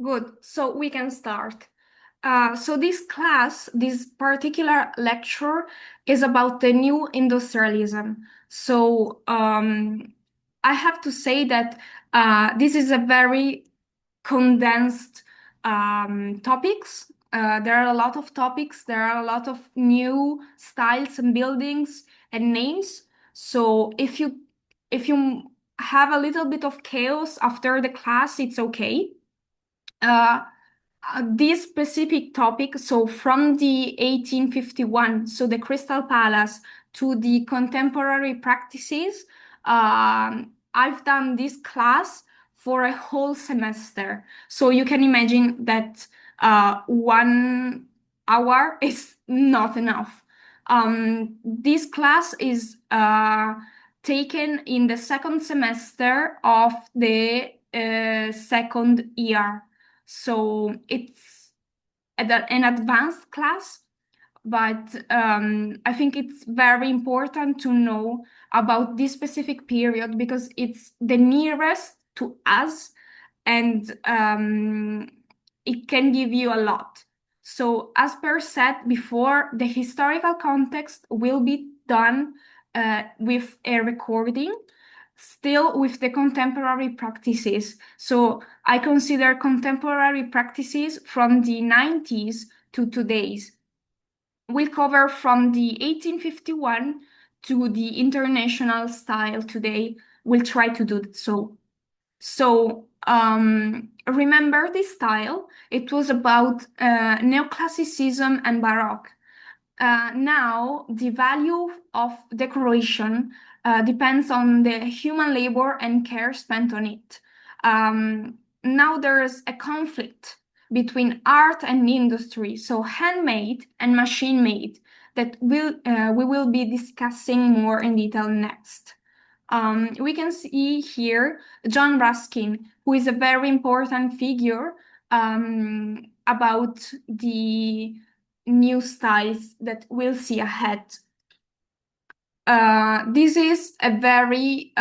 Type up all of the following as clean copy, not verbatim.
Good. So we can start. So this particular lecture is about the new industrialism. So I have to say that this is a very condensed topics. There are a lot of topics. There are a lot of new styles and buildings and names. So if you have a little bit of chaos after the class, it's okay. Uh, this specific topic, so from the 1851, so the Crystal Palace, to the contemporary practices, I've done this class for a whole semester. So you can imagine that 1 hour is not enough. This class is taken in the second semester of the second year. So it's an advanced class, but I think it's very important to know about this specific period because it's the nearest to us and it can give you a lot. So, as per said before, the historical context will be done with a recording, still with the contemporary practices. So, I consider contemporary practices from the 90s to today's. We'll cover from the 1851 to the international style today. We'll try to do so. So remember this style? It was about neoclassicism and Baroque. Now, the value of decoration depends on the human labor and care spent on it. Now there's a conflict between art and industry, so handmade and machine made, that we will be discussing more in detail next. We can see here John Ruskin, who is a very important figure about the new styles that we'll see ahead. This is a very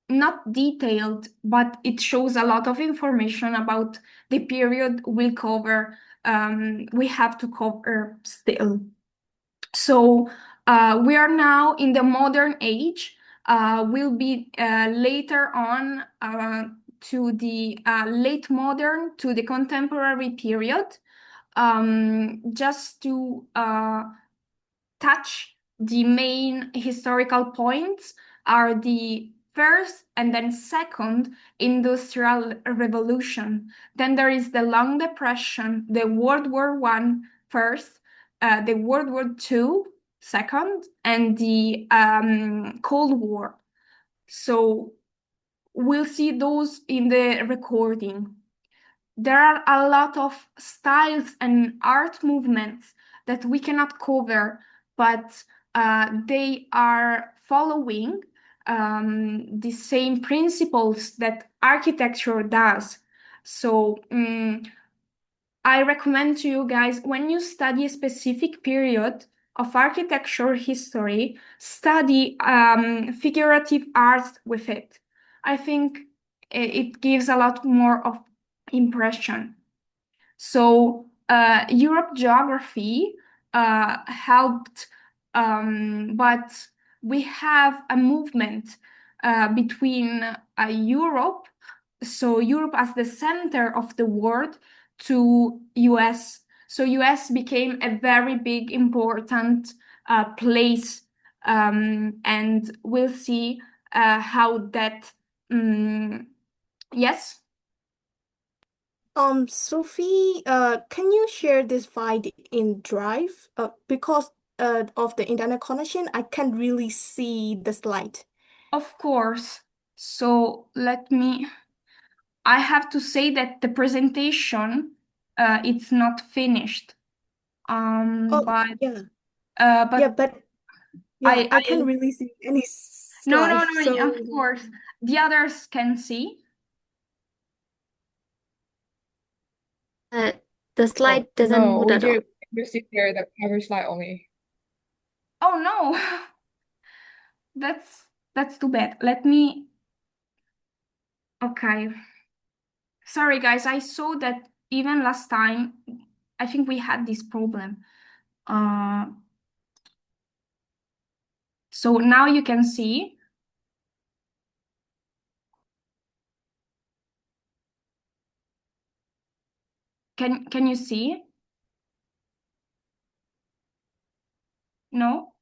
not detailed, but it shows a lot of information about the period we'll cover. We have to cover still. So we are now in the modern age. We'll be later on to the late modern to the contemporary period. Just to touch the main historical points are the first and then second industrial revolution. Then there is the Long Depression, the World War I first, the World War II second, and the Cold War. So we'll see those in the recording. There are a lot of styles and art movements that we cannot cover, but they are following the same principles that architecture does. So I recommend to you guys, when you study a specific period of architecture history, study figurative arts with it. I think it gives a lot more of impression. So Europe geography helped, but we have a movement between Europe, so Europe as the center of the world, to US. So US became a very big, important place, and we'll see how that. Yes. Sophie, can you share this file in Drive? Because of the internet connection, I can't really see the slide. Of course. So I have to say that the presentation, it's not finished. Oh, But yeah. uh, Yeah, but but yeah, I I can't really see any no, no, slide. no, So, of course. The others can see. Uh, the Oh, slide doesn't no, move we at all. can just see there the cover slide only. Oh no. That's too bad. Let me. Okay. Sorry, guys, I saw that even last time, I think we had this problem. So now you can see. Can you see? No?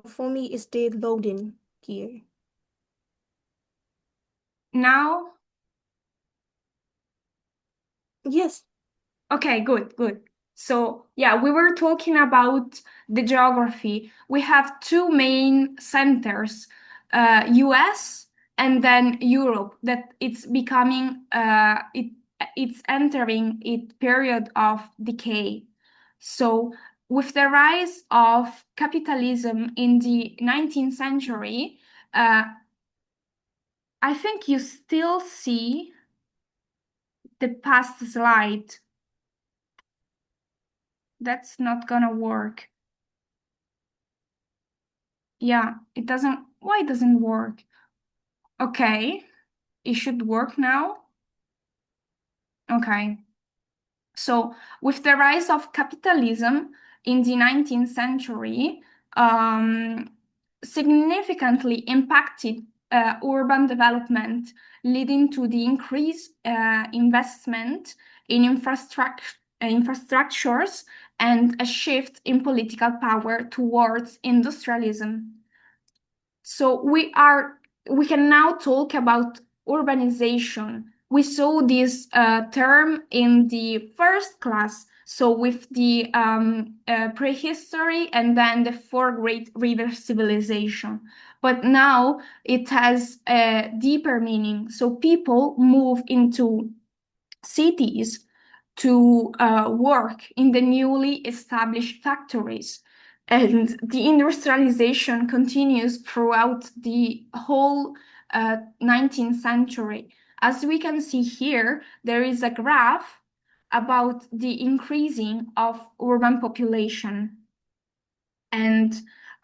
For me, it's still loading here. Now? Yes. Okay, good, good. So, yeah, we were talking about the geography. We have two main centers, US and then Europe, that it's becoming, it's entering its period of decay. So, with the rise of capitalism in the 19th century, I think you still see the past slide. That's not gonna work. Yeah, it doesn't. Why it doesn't work? Okay, it should work now. Okay. So, with the rise of capitalism in the 19th century, um, significantly impacted urban development, leading to the increased investment in infrastructures and a shift in political power towards industrialism. So we can now talk about urbanization. We saw this term in the first class, so with the prehistory and then the four great river civilization. But now it has a deeper meaning. So people move into cities to work in the newly established factories. And the industrialization continues throughout the whole 19th century. As we can see here, there is a graph about the increasing of urban population. And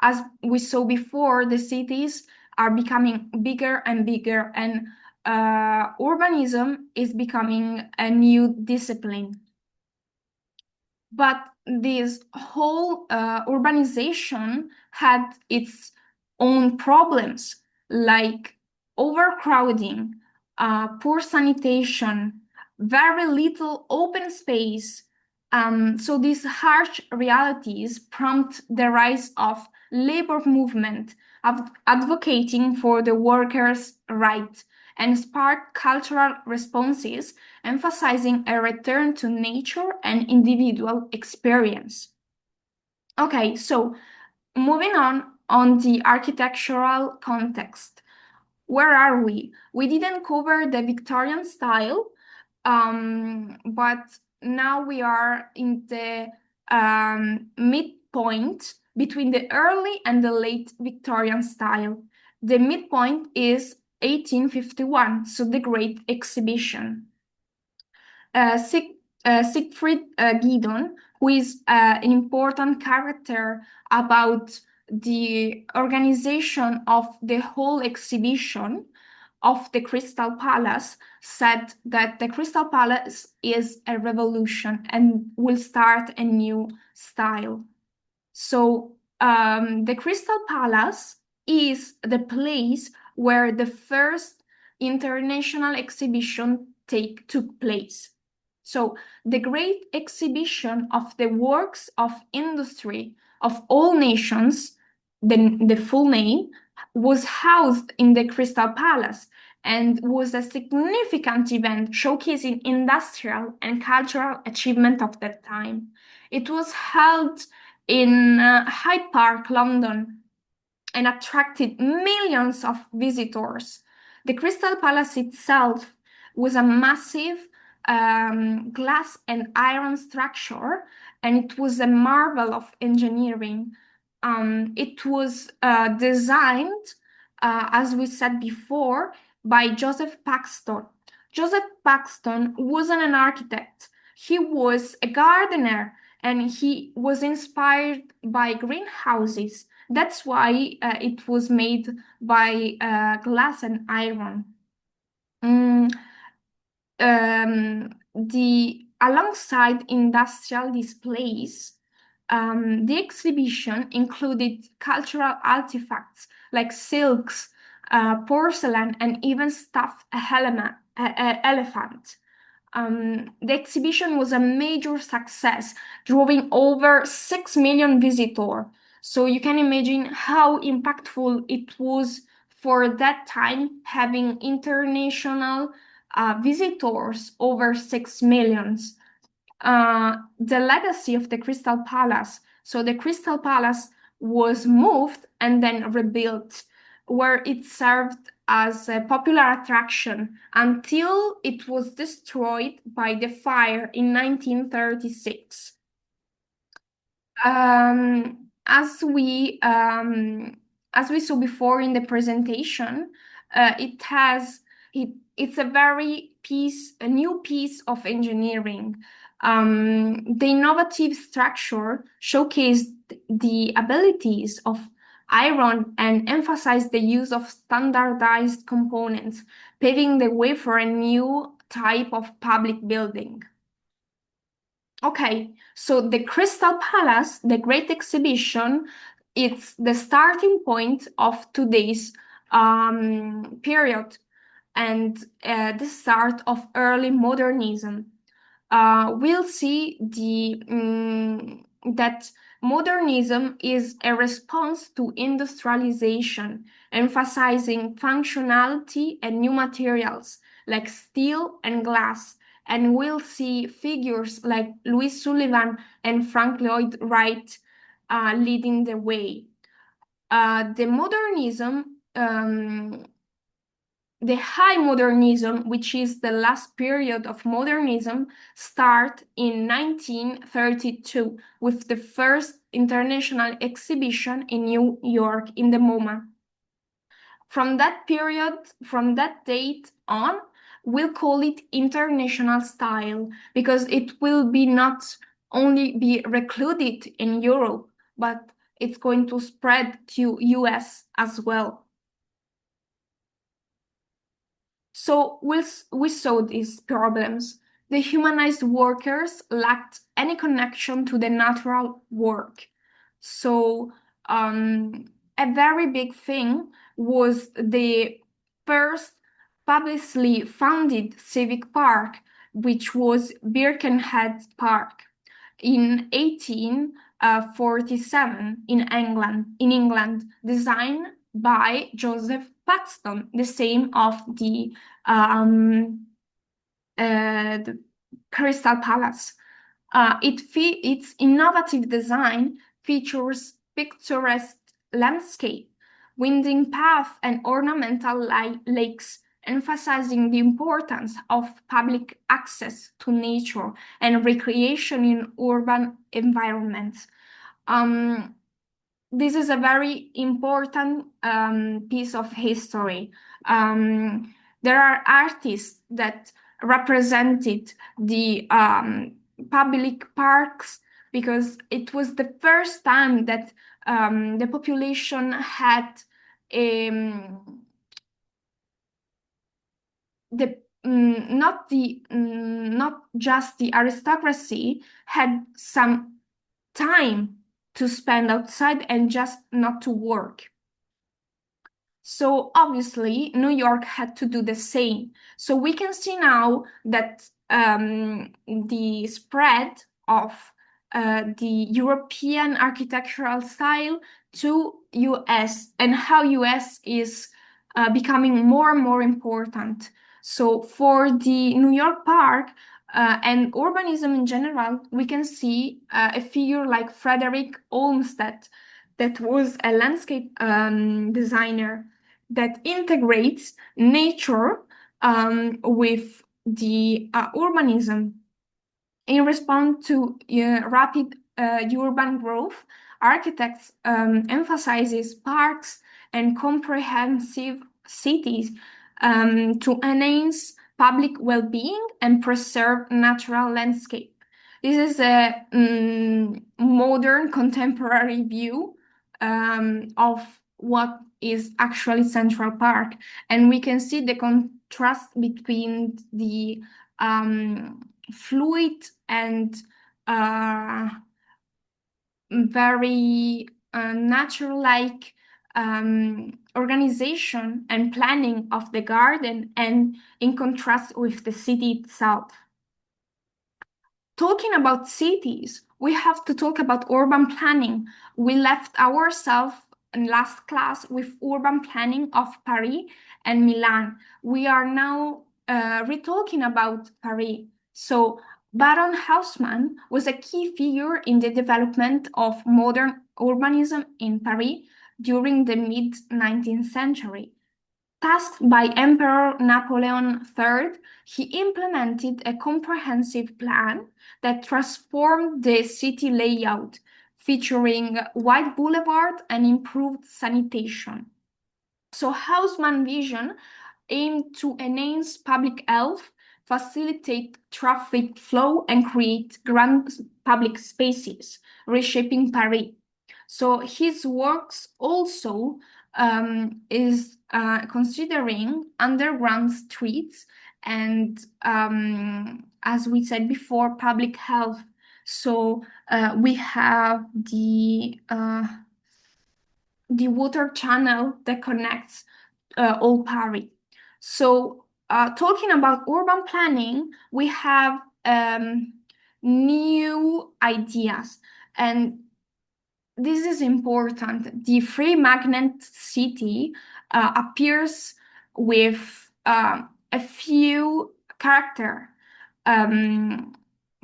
as we saw before, the cities are becoming bigger and bigger, and urbanism is becoming a new discipline. But this whole urbanization had its own problems, like overcrowding, poor sanitation, very little open space. So these harsh realities prompt the rise of labor movement of advocating for the workers' right and spark cultural responses emphasizing a return to nature and individual experience. Okay, so moving on the architectural context. Where are we? We didn't cover the Victorian style, but now we are in the midpoint between the early and the late Victorian style. The midpoint is 1851, so the Great Exhibition. Siegfried Giedon, who is an important character about the organization of the whole exhibition of the Crystal Palace, said that the Crystal Palace is a revolution and will start a new style. So the Crystal Palace is the place where the first international exhibition took place. So the great exhibition of the works of industry of all nations, the full name, was housed in the Crystal Palace and was a significant event showcasing industrial and cultural achievement of that time. It was held in Hyde Park, London, and attracted millions of visitors. The Crystal Palace itself was a massive glass and iron structure, and it was a marvel of engineering. It was designed, as we said before, by Joseph Paxton. Joseph Paxton wasn't an architect. He was a gardener, and he was inspired by greenhouses That's why it was made by glass and iron. Mm, Alongside industrial displays, the exhibition included cultural artifacts like silks, porcelain, and even stuffed elephant. The exhibition was a major success, drawing over 6 million visitors. So you can imagine how impactful it was for that time, having international visitors over 6 millions. The legacy of the Crystal Palace. So the Crystal Palace was moved and then rebuilt, where it served as a popular attraction until it was destroyed by the fire in 1936. Um, as we um, as we saw before in the presentation, it has it's a a new piece of engineering. The innovative structure showcased the abilities of iron and emphasized the use of standardized components, paving the way for a new type of public building. Okay, so the Crystal Palace, the Great Exhibition, it's the starting point of today's period and the start of early modernism. We'll see that modernism is a response to industrialization, emphasizing functionality and new materials like steel and glass. And we'll see figures like Louis Sullivan and Frank Lloyd Wright leading the way. The modernism The high modernism, which is the last period of modernism, start in 1932 with the first international exhibition in New York in the MoMA. From that period, from that date on, we'll call it international style because it will be not only be recluded in Europe, but it's going to spread to US as well. So we saw these problems. The humanized workers lacked any connection to the natural work. So a very big thing was the first publicly funded civic park, which was Birkenhead Park in 1847 in England, designed by Joseph Paxton, the same of the Crystal Palace. Its innovative design features picturesque landscape, winding paths, and ornamental lakes, emphasizing the importance of public access to nature and recreation in urban environments. This is a very important piece of history. There are artists that represented the public parks because it was the first time that the population had not just the aristocracy had some time to spend outside and just not to work. So obviously, New York had to do the same. So we can see now that the spread of the European architectural style to US and how US is becoming more and more important. So for the New York Park and urbanism in general, we can see a figure like Frederick Olmsted, that was a landscape designer that integrates nature with the urbanism. In response to rapid urban growth, architects emphasizes parks and comprehensive cities to enhance public well-being and preserve natural landscape. This is a modern contemporary view of what is actually Central Park. And we can see the contrast between the fluid and very natural-like organization and planning of the garden, and in contrast with the city itself. Talking about cities, we have to talk about urban planning. We left ourselves in last class with urban planning of Paris and Milan. We are now retalking about Paris. So Baron Haussmann was a key figure in the development of modern urbanism in Paris during the mid-19th century. Tasked by Emperor Napoleon III, he implemented a comprehensive plan that transformed the city layout, featuring wide boulevard and improved sanitation. So Haussmann's vision aimed to enhance public health, facilitate traffic flow, and create grand public spaces, reshaping Paris. So his works also is considering underground streets and, as we said before, public health. So we have the water channel that connects all Paris. So talking about urban planning, we have new ideas, and this is important. The free magnet city appears with a few characters.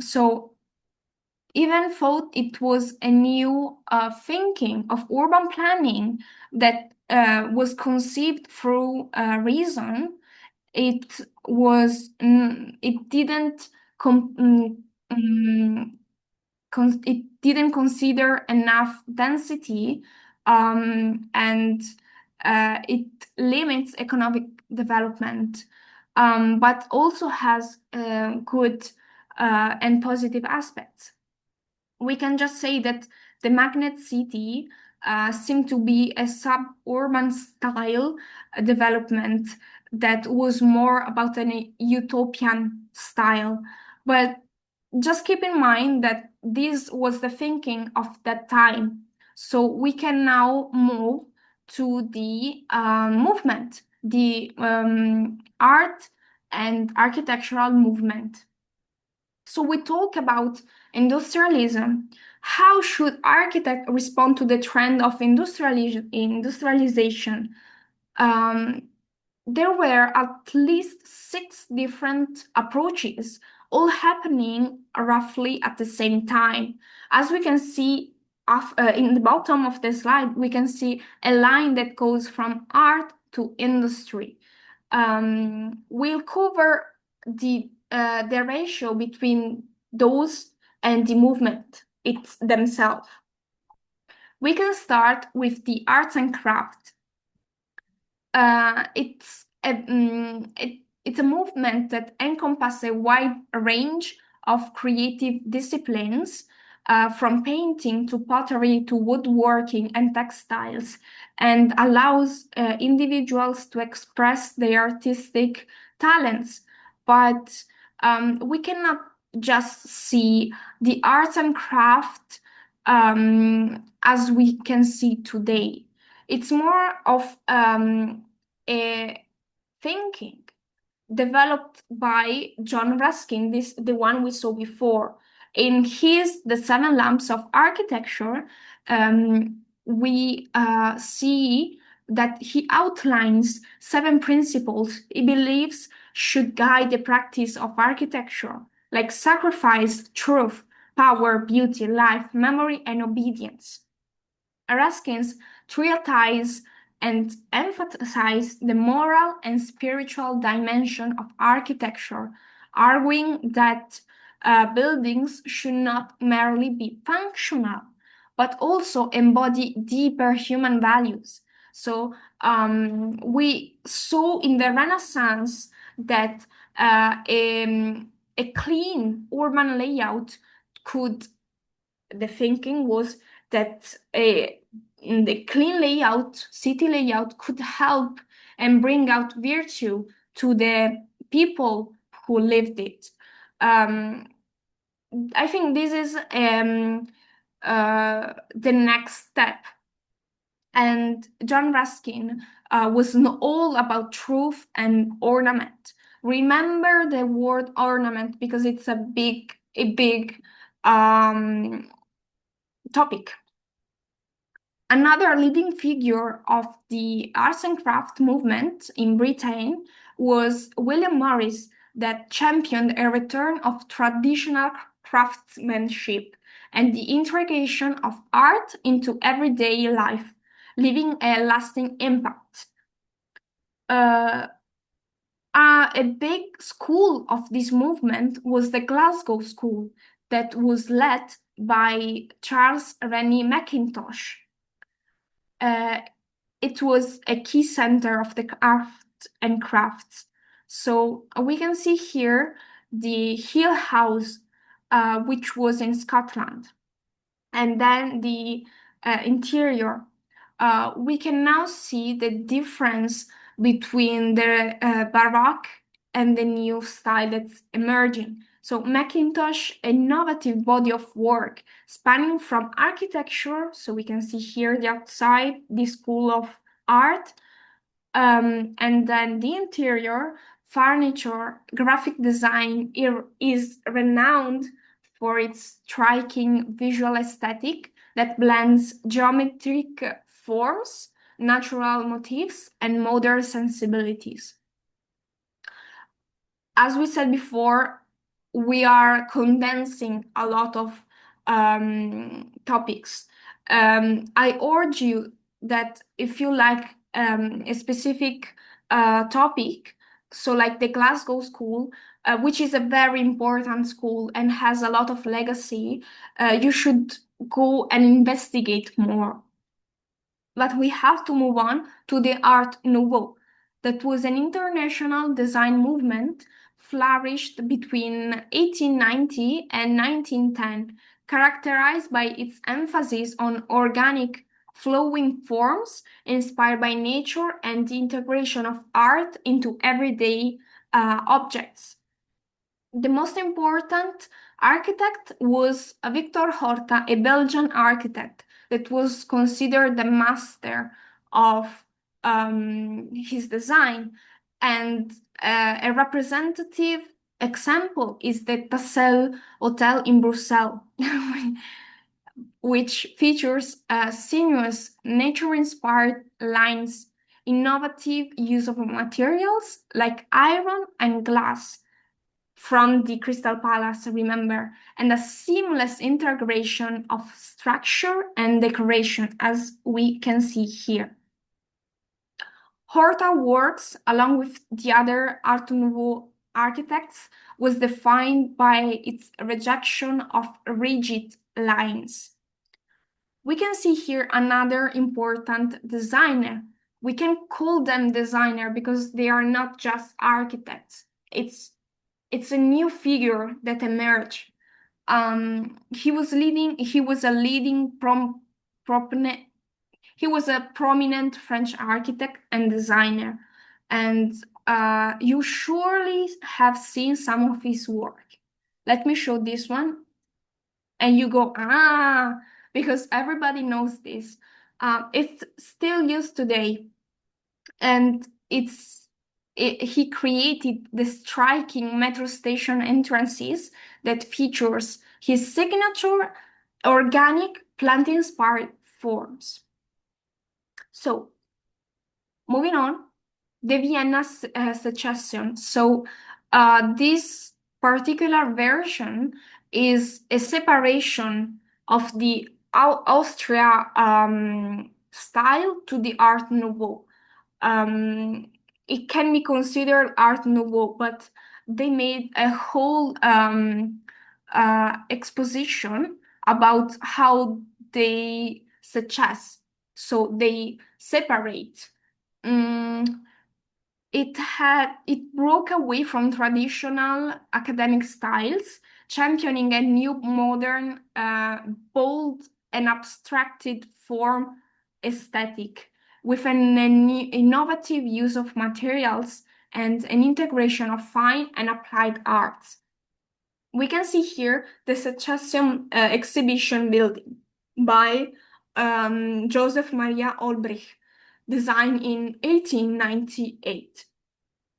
So even thought it was a new thinking of urban planning that was conceived through reason. It was it didn't it didn't consider enough density, and it limits economic development, but also has good and positive aspects. We can just say that the magnet city seemed to be a suburban style development that was more about an utopian style. But just keep in mind that this was the thinking of that time. So we can now move to the movement, the art and architectural movement. So we talk about industrialism. How should architects respond to the trend of industrialization? There were at least 6 different approaches, all happening roughly at the same time. As we can see in the bottom of the slide, we can see a line that goes from art to industry. We'll cover the ratio between those and the movement themselves. We can start with the arts and craft. It's a movement that encompasses a wide range of creative disciplines, from painting to pottery to woodworking and textiles, and allows individuals to express their artistic talents. But we cannot just see the arts and craft as we can see today. It's more of a thinking developed by John Ruskin, the one we saw before. In his The Seven Lamps of Architecture, we see that he outlines 7 principles he believes should guide the practice of architecture, like sacrifice, truth, power, beauty, life, memory, and obedience. Ruskin's treatise and emphasize the moral and spiritual dimension of architecture, arguing that buildings should not merely be functional, but also embody deeper human values. So we saw in the Renaissance that a clean urban layout the thinking was that the clean layout, city layout, could help and bring out virtue to the people who lived it. I think this is the next step. And John Ruskin was all about truth and ornament. Remember the word ornament because it's a big topic. Another leading figure of the arts and craft movement in Britain was William Morris, that championed a return of traditional craftsmanship and the integration of art into everyday life, leaving a lasting impact. A big school of this movement was the Glasgow School, that was led by Charles Rennie Mackintosh. It was a key center of the art and crafts. So we can see here the Hill House, which was in Scotland, and then the interior. We can now see the difference between the Baroque and the new style that's emerging. So Mackintosh, innovative body of work spanning from architecture, so we can see here the outside, the school of art, and then the interior, furniture, graphic design is renowned for its striking visual aesthetic that blends geometric forms, natural motifs, and modern sensibilities. As we said before, we are condensing a lot of topics. I urge you that if you like a specific topic, so like the Glasgow School, which is a very important school and has a lot of legacy, you should go and investigate more. But we have to move on to the Art Nouveau. That was an international design movement flourished between 1890 and 1910, characterized by its emphasis on organic, flowing forms inspired by nature and the integration of art into everyday objects. The most important architect was Victor Horta, a Belgian architect that was considered the master of his design. And a representative example is the Tassel Hotel in Brussels, which features sinuous, nature-inspired lines, innovative use of materials like iron and glass from the Crystal Palace, remember, and a seamless integration of structure and decoration, as we can see here. Horta works, along with the other Art Nouveau architects, was defined by its rejection of rigid lines. We can see here another important designer. We can call them designer because they are not just architects. It's a new figure that emerged. He was a prominent French architect and designer, and you surely have seen some of his work. Let me show this one, and you go, because everybody knows this. It's still used today, and he created the striking metro station entrances that features his signature organic plant-inspired forms. So, moving on, the Vienna Secession. So, this particular version is a separation of the Austria style to the Art Nouveau. It can be considered Art Nouveau, but they made a whole exposition about how they suggest. So they separate. It broke away from traditional academic styles, championing a new, modern, bold, and abstracted form aesthetic with an innovative use of materials and an integration of fine and applied arts. We can see here the Secession exhibition building by Joseph Maria Olbrich, designed in 1898.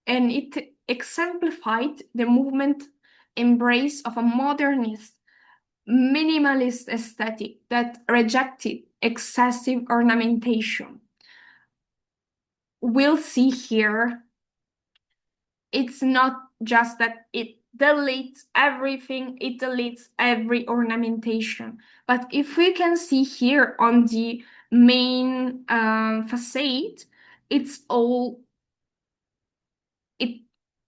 And it exemplified the movement embrace of a modernist, minimalist aesthetic that rejected excessive ornamentation. We'll see here, it's not just that it deletes everything, it deletes every ornamentation. But if we can see here on the main facade, it's all, it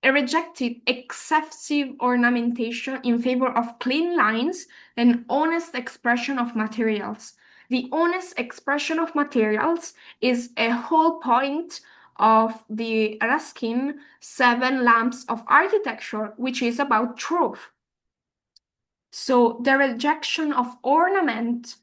rejected excessive ornamentation in favor of clean lines and honest expression of materials. The honest expression of materials is a whole point of the Ruskin Seven Lamps of Architecture, which is about truth. So the rejection of ornament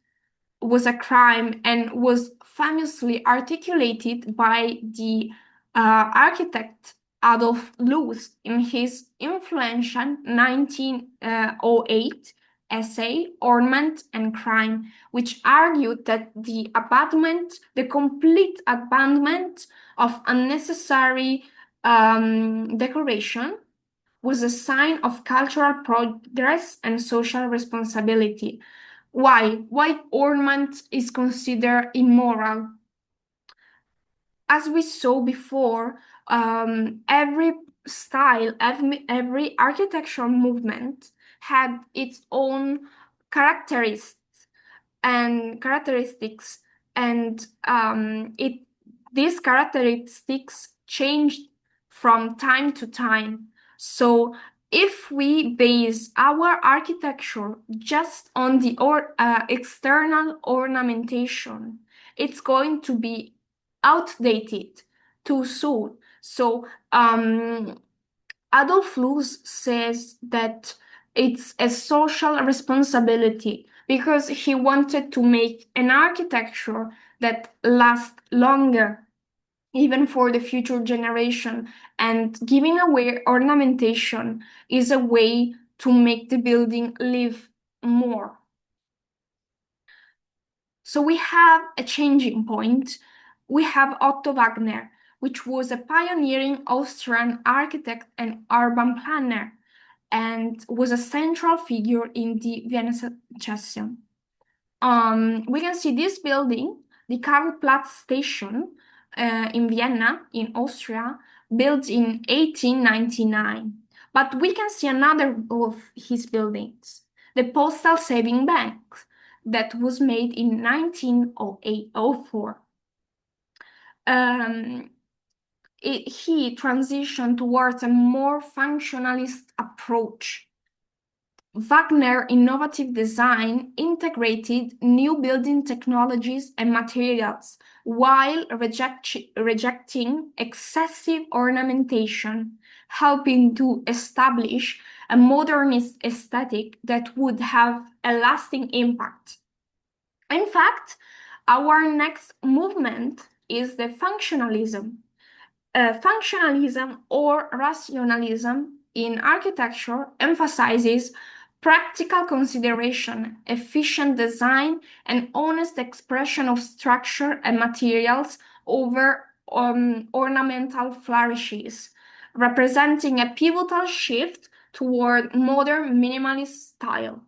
was a crime and was famously articulated by the architect Adolf Loos in his influential 1908 essay Ornament and Crime, which argued that the complete abandonment of unnecessary decoration was a sign of cultural progress and social responsibility. Why? Why ornament is considered immoral? As we saw before, every style, every architectural movement had its own characteristics and these characteristics changed from time to time. So if we base our architecture just on the external ornamentation, it's going to be outdated too soon. So Adolf Loos says that it's a social responsibility because he wanted to make an architecture that lasts longer, even for the future generation. And giving away ornamentation is a way to make the building live more. So we have a changing point. We have Otto Wagner, which was a pioneering Austrian architect and urban planner, and was a central figure in the Vienna Secession. We can see this building, the Karlsplatz station in Vienna, in Austria, built in 1899. But we can see another of his buildings, the Postal Saving Bank, that was made in 1904. He transitioned towards a more functionalist approach. Wagner innovative design integrated new building technologies and materials while rejecting excessive ornamentation, helping to establish a modernist aesthetic that would have a lasting impact. In fact, our next movement is the functionalism. Functionalism or rationalism in architecture emphasizes practical consideration, efficient design, and honest expression of structure and materials over ornamental flourishes, representing a pivotal shift toward modern minimalist style.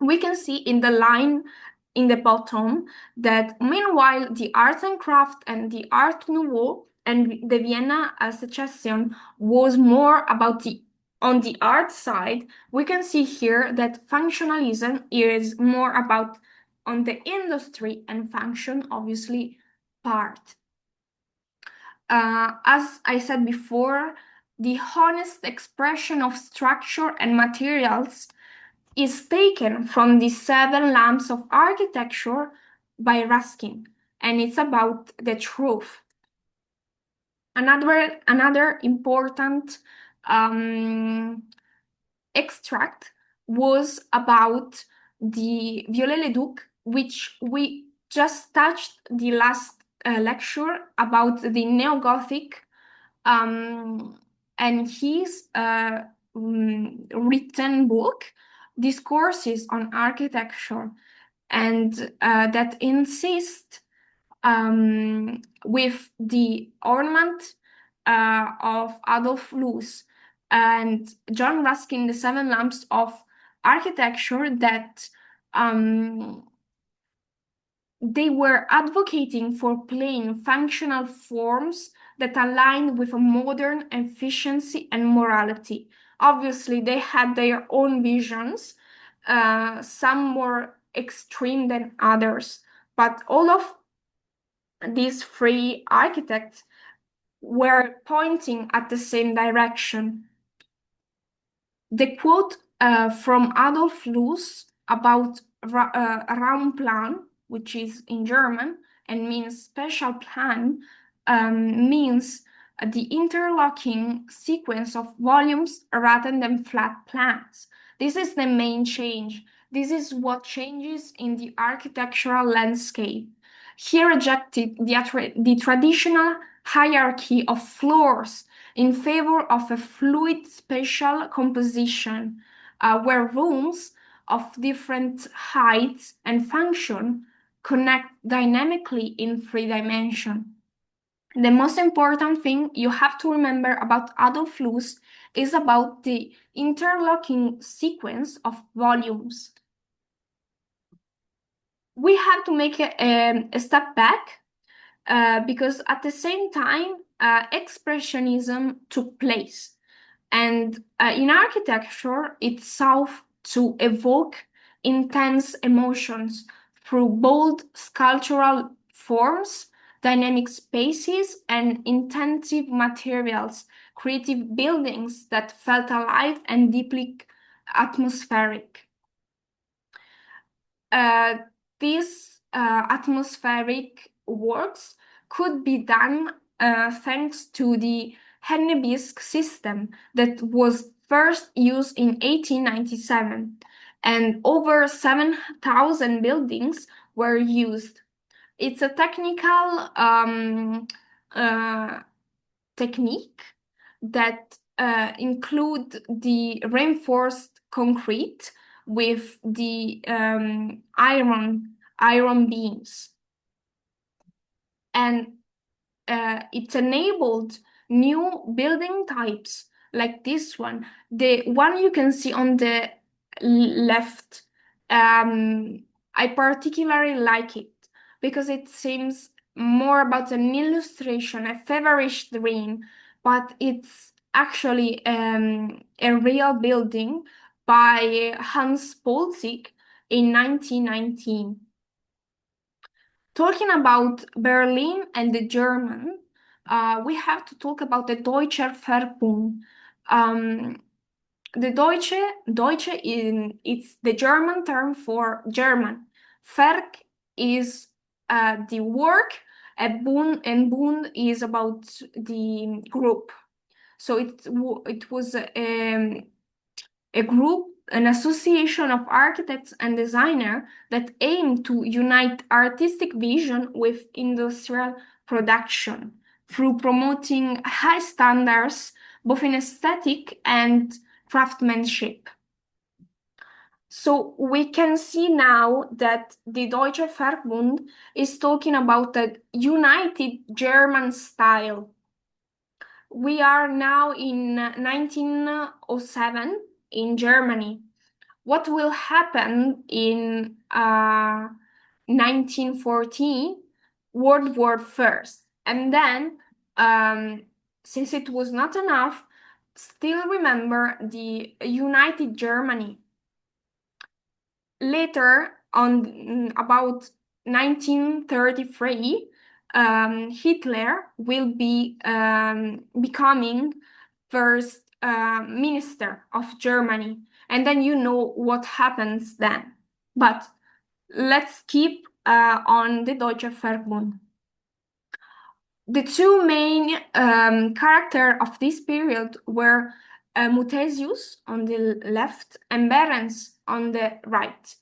We can see in the line in the bottom that meanwhile the arts and craft and the Art Nouveau and the Vienna Secession was more about on the art side, we can see here that functionalism is more about on the industry and function, obviously, part. As I said before, the honest expression of structure and materials is taken from the Seven Lamps of Architecture by Ruskin, and it's about the truth. Another important extract was about the Viollet-le-Duc, which we just touched the last lecture about the Neo-Gothic, and his written book discourses on architecture, and that insist with the ornament of Adolf Loos and John Ruskin, the Seven Lamps of Architecture, that they were advocating for plain, functional forms that aligned with a modern efficiency and morality. Obviously, they had their own visions, some more extreme than others, but all of these three architects were pointing at the same direction. The quote from Adolf Loos about Raumplan, which is in German and means special plan, means the interlocking sequence of volumes rather than flat plans. This is the main change. This is what changes in the architectural landscape. He rejected the traditional hierarchy of floors in favor of a fluid spatial composition, where rooms of different heights and function connect dynamically in 3 dimensions. The most important thing you have to remember about Adolf Loos is about the interlocking sequence of volumes. We have to make a step back because at the same time, expressionism took place. And in architecture, it sought to evoke intense emotions through bold sculptural forms, dynamic spaces, and intensive materials, creative buildings that felt alive and deeply atmospheric. These atmospheric works could be done thanks to the Hennebisque system that was first used in 1897, and over 7,000 buildings were used. It's a technical technique that include the reinforced concrete with the iron beams, and it enabled new building types like this one. The one you can see on the left, I particularly like it because it seems more about an illustration, a feverish dream, but it's actually a real building by Hans Polzig in 1919. Talking about Berlin and the German, we have to talk about the Deutscher Farbund. The Deutsche it's the German term for German. Werk is the work, and Bund is about the group. So it was a group, an association of architects and designers that aim to unite artistic vision with industrial production through promoting high standards both in aesthetic and craftsmanship. So we can see now that the Deutsche Farbund is talking about a united German style. We are now in 1907 in Germany. What will happen in 1914? World War First, and then since it was not enough, still remember the United Germany. Later on, about 1933, Hitler will be becoming first minister of Germany, and then you know what happens then. But let's keep on the Deutsche Farbund. The two main characters of this period were Muthesius on the left and Behrens on the right.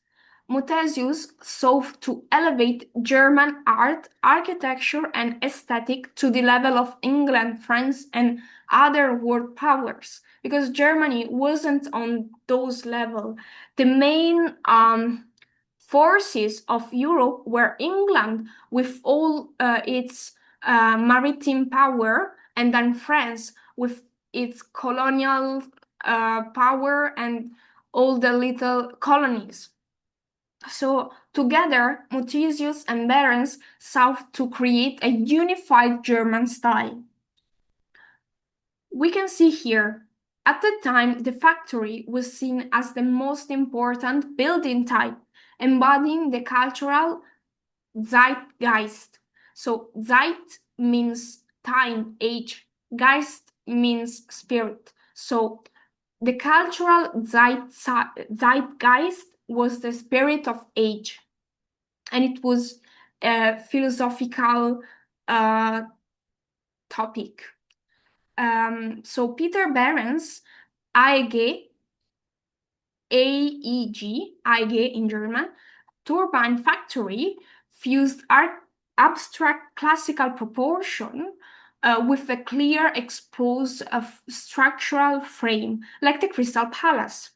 Muthesius sought to elevate German art, architecture, and aesthetic to the level of England, France, and other world powers, because Germany wasn't on those levels. The main forces of Europe were England with all its maritime power, and then France with its colonial power and all the little colonies. So together, Muthesius and Behrens sought to create a unified German style. We can see here, at the time, the factory was seen as the most important building type, embodying the cultural zeitgeist. So Zeit means time, age. Geist means spirit. So the cultural zeitgeist was the spirit of age, and it was a philosophical topic. So Peter Behrens, AEG, AEG in German, turbine factory fused abstract classical proportion with a clear exposed structural frame, like the Crystal Palace.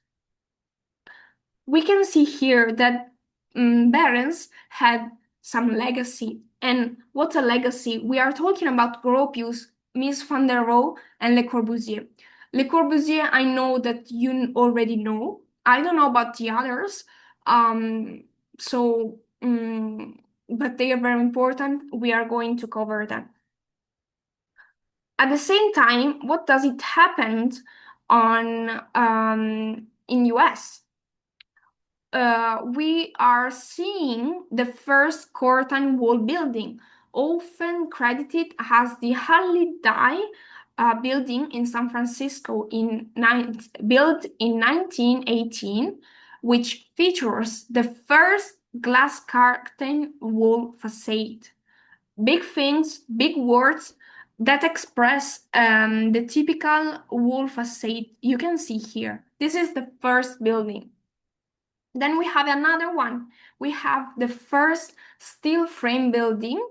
We can see here that Behrens had some legacy. And what's a legacy? We are talking about Gropius, Mies van der Rohe, and Le Corbusier. Le Corbusier, I know that you already know. I don't know about the others. But they are very important. We are going to cover them. At the same time, what does it happen in US? We are seeing the first curtain wall building, often credited as the Harley Dye building in San Francisco built in 1918, which features the first glass curtain wall facade. Big things, big words that express the typical wall facade you can see here. This is the first building. Then we have another one. We have the first steel frame building,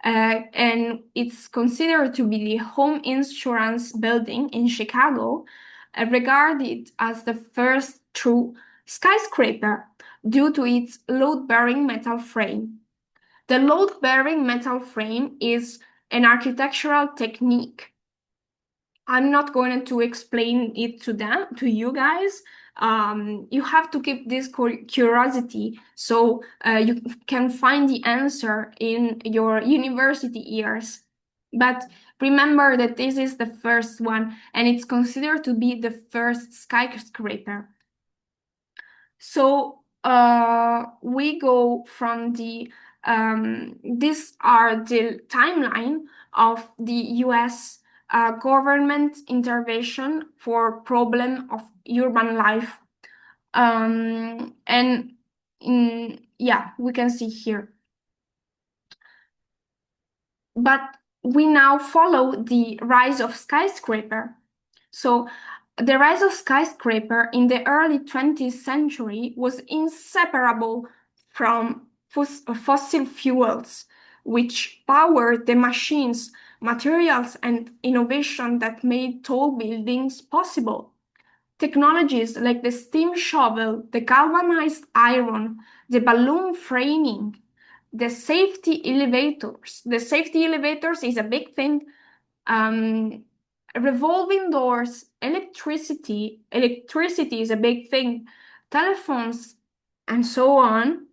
and it's considered to be the home insurance building in Chicago, regarded as the first true skyscraper due to its load-bearing metal frame. The load-bearing metal frame is an architectural technique. I'm not going to explain it to you guys. You have to keep this curiosity so you can find the answer in your university years. But remember that this is the first one, and it's considered to be the first skyscraper. So we go from these are the timeline of the US government intervention for problem of urban life. We can see here. But we now follow the rise of skyscraper. So the rise of skyscraper in the early 20th century was inseparable from fossil fuels, which powered the machines, materials, and innovation that made tall buildings possible. Technologies like the steam shovel, the galvanized iron, the balloon framing, the safety elevators. The safety elevators is a big thing. Revolving doors, electricity is a big thing. Telephones, and so on,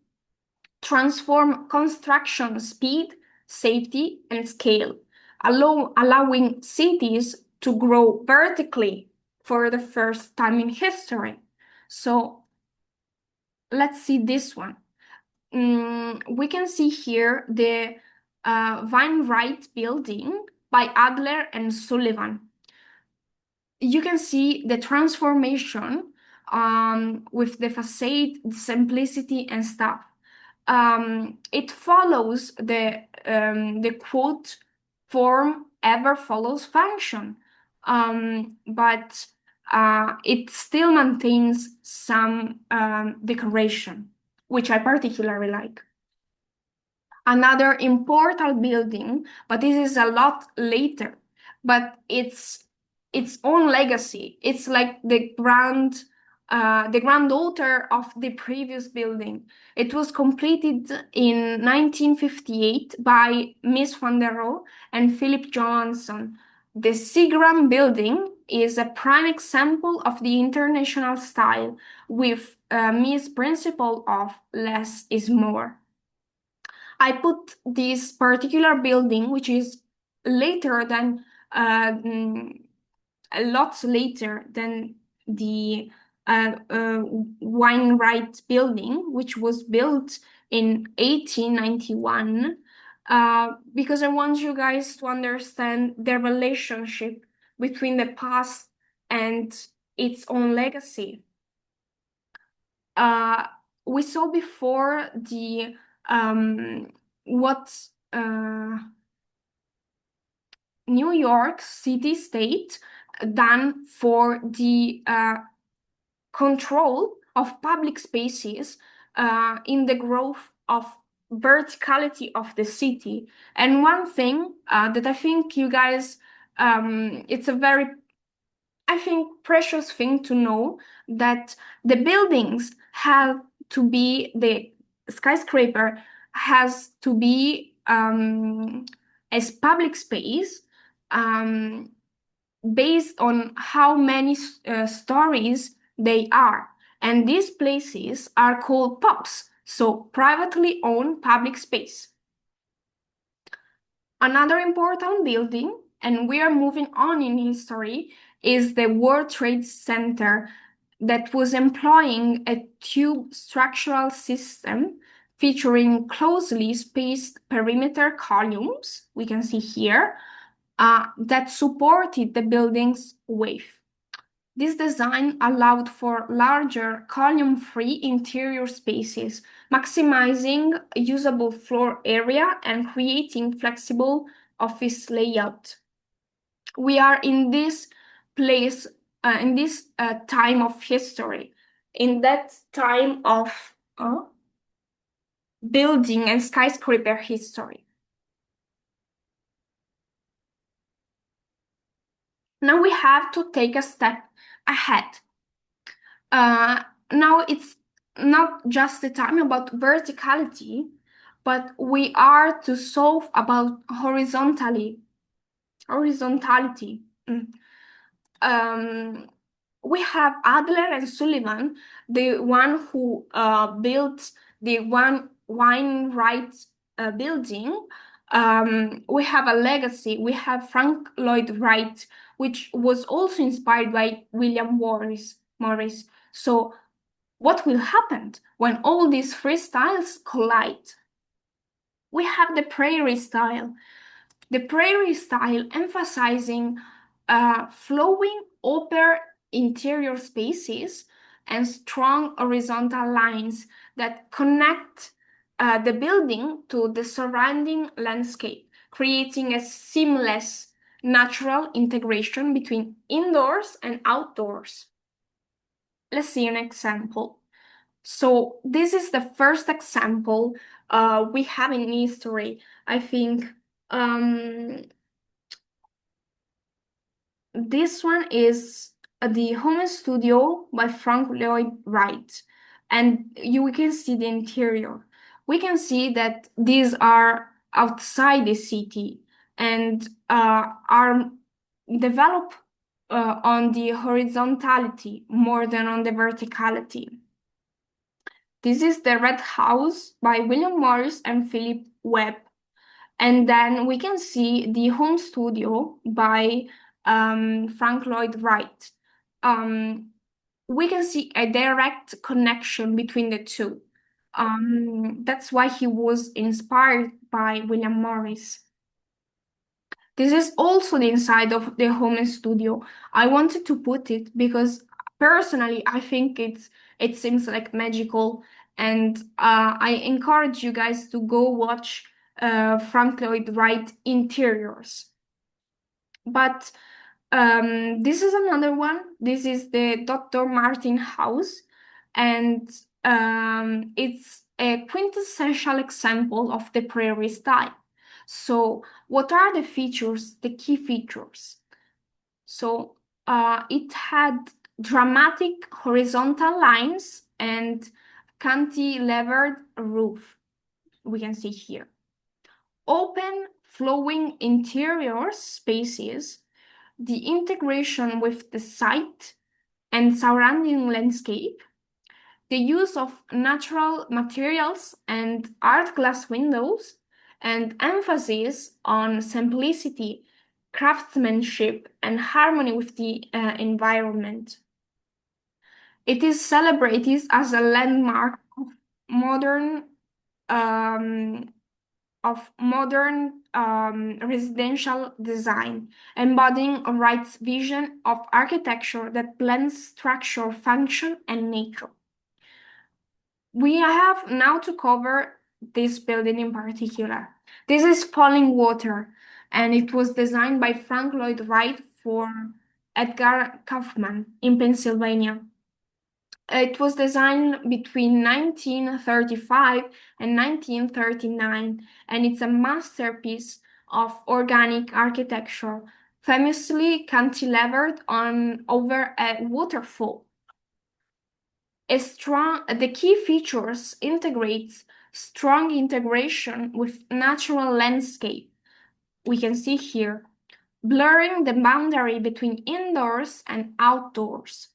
transform construction speed, safety, and scale, allowing cities to grow vertically for the first time in history. So let's see this one. We can see here the Weinwright building by Adler and Sullivan. You can see the transformation with the facade, the simplicity, and stuff. It follows the quote form ever follows function, but it still maintains some decoration. which I particularly like. Another important building, but this is a lot later, but it's its own legacy. It's like the granddaughter of the previous building. It was completed in 1958 by Miss van der Rohe and Philip Johansson. The Seagram building is a prime example of the international style with Miss principle of less is more. I put this particular building, which is later than a lot later than the Wainwright building, which was built in 1891, because I want you guys to understand the relationship between the past and its own legacy. We saw before the what New York City State done for the control of public spaces in the growth of verticality of the city. And one thing that I think you guys, it's a very, I think, precious thing to know, that the buildings have to be, the skyscraper has to be as public space based on how many stories they are. And these places are called POPs, so privately owned public space. Another important building, and we are moving on in history, is the World Trade Center that was employing a tube structural system featuring closely spaced perimeter columns, we can see here, that supported the building's weight. This design allowed for larger column-free interior spaces, maximizing usable floor area and creating flexible office layout. We are in this place, in this time of history, in that time of building and skyscraper history. Now we have to take a step ahead. Now it's not just the time about verticality, but we are to solve about horizontally. Horizontality. We have Adler and Sullivan, the one who built the Wainwright building. We have a legacy. We have Frank Lloyd Wright, which was also inspired by William Morris. So what will happen when all these three styles collide? We have the prairie style. The prairie style emphasizing flowing open interior spaces and strong horizontal lines that connect the building to the surrounding landscape, creating a seamless natural integration between indoors and outdoors. Let's see an example. So this is the first example we have in history. I think this one is the home studio by Frank Lloyd Wright, and we can see the interior. We can see that these are outside the city and are developed on the horizontality more than on the verticality. This is the Red House by William Morris and Philip Webb. And then we can see the home studio by Frank Lloyd Wright. We can see a direct connection between the two. That's why he was inspired by William Morris. This is also the inside of the home studio. I wanted to put it because personally I think it seems like magical, and I encourage you guys to go watch Frank Lloyd Wright interiors. But this is another one. This is the Dr. Martin house, and it's a quintessential example of the prairie style. So, what are the features, the key features? So, it had dramatic horizontal lines and cantilevered roof. We can see here. Open, flowing interior spaces, the integration with the site and surrounding landscape, the use of natural materials and art glass windows, and emphasis on simplicity, craftsmanship, and harmony with the environment. It is celebrated as a landmark modern um, residential design, embodying Wright's vision of architecture that blends structure, function, and nature. We have now to cover this building in particular. This is Falling Water, and it was designed by Frank Lloyd Wright for Edgar Kaufman in Pennsylvania. It was designed between 1935 and 1939, and it's a masterpiece of organic architecture, famously cantilevered on over a waterfall. The key features integrates strong integration with natural landscape. We can see here, blurring the boundary between indoors and outdoors.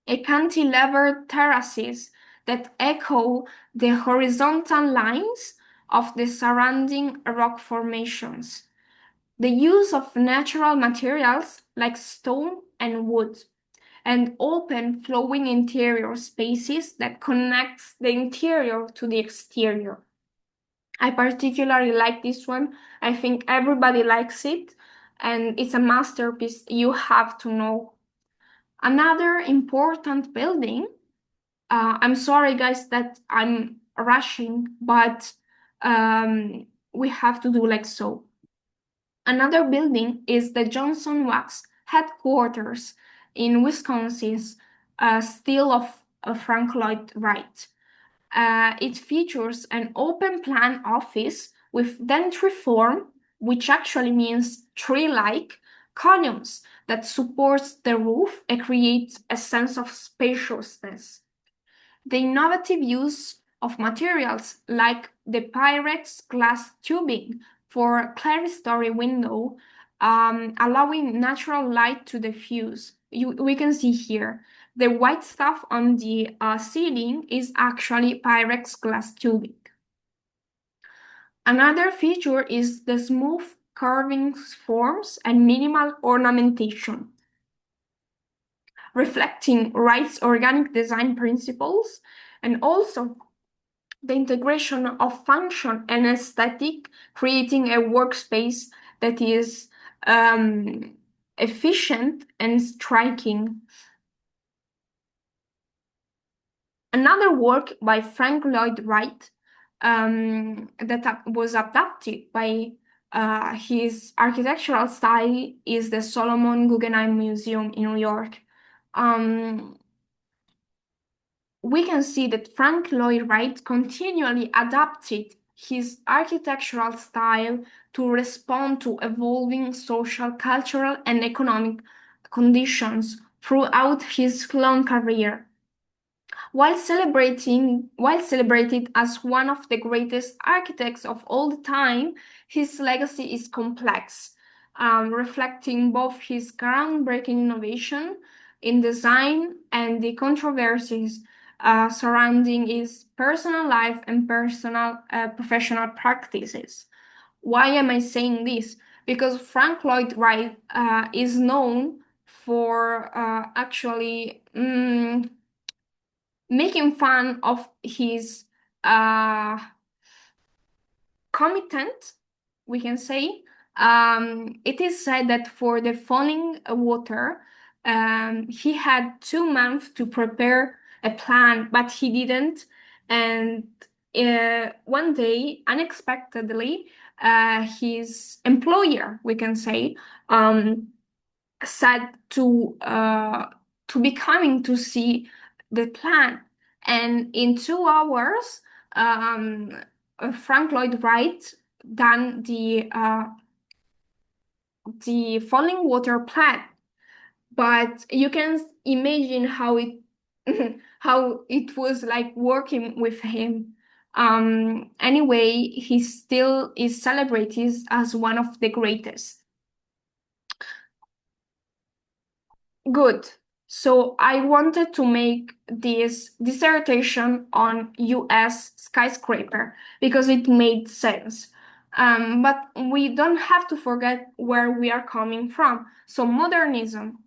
A cantilevered terraces that echo the horizontal lines of the surrounding rock formations. The use of natural materials like stone and wood, and open flowing interior spaces that connects the interior to the exterior. I particularly like this one. I think everybody likes it, and it's a masterpiece you have to know. Another important building, I'm sorry guys that I'm rushing, but we have to do like so. Another building is the Johnson Wax headquarters in Wisconsin's still of Frank Lloyd Wright. It features an open plan office with dendriform, which actually means tree-like columns that supports the roof and creates a sense of spaciousness. The innovative use of materials like the Pyrex glass tubing for clerestory window, allowing natural light to diffuse. We can see here the white stuff on the ceiling is actually Pyrex glass tubing. Another feature is the smooth curving forms and minimal ornamentation, reflecting Wright's organic design principles, and also the integration of function and aesthetic, creating a workspace that is efficient and striking. Another work by Frank Lloyd Wright that was adapted by his architectural style is the Solomon Guggenheim Museum in New York. We can see that Frank Lloyd Wright continually adapted his architectural style to respond to evolving social, cultural, and economic conditions throughout his long career. While celebrated as one of the greatest architects of all the time, his legacy is complex, reflecting both his groundbreaking innovation in design and the controversies surrounding his personal life and professional practices. Why am I saying this? Because Frank Lloyd Wright is known for actually making fun of his commitment, we can say. It is said that for the Falling Water, he had 2 months to prepare a plan, but he didn't. And one day, unexpectedly, his employer, we can say, said to be coming to see the plan, And in 2 hours, Frank Lloyd Wright done the falling water plan. But you can imagine how it how it was like working with him. Anyway, he still is celebrated as one of the greatest. Good. So I wanted to make this dissertation on US skyscraper because it made sense. But we don't have to forget where we are coming from. So modernism.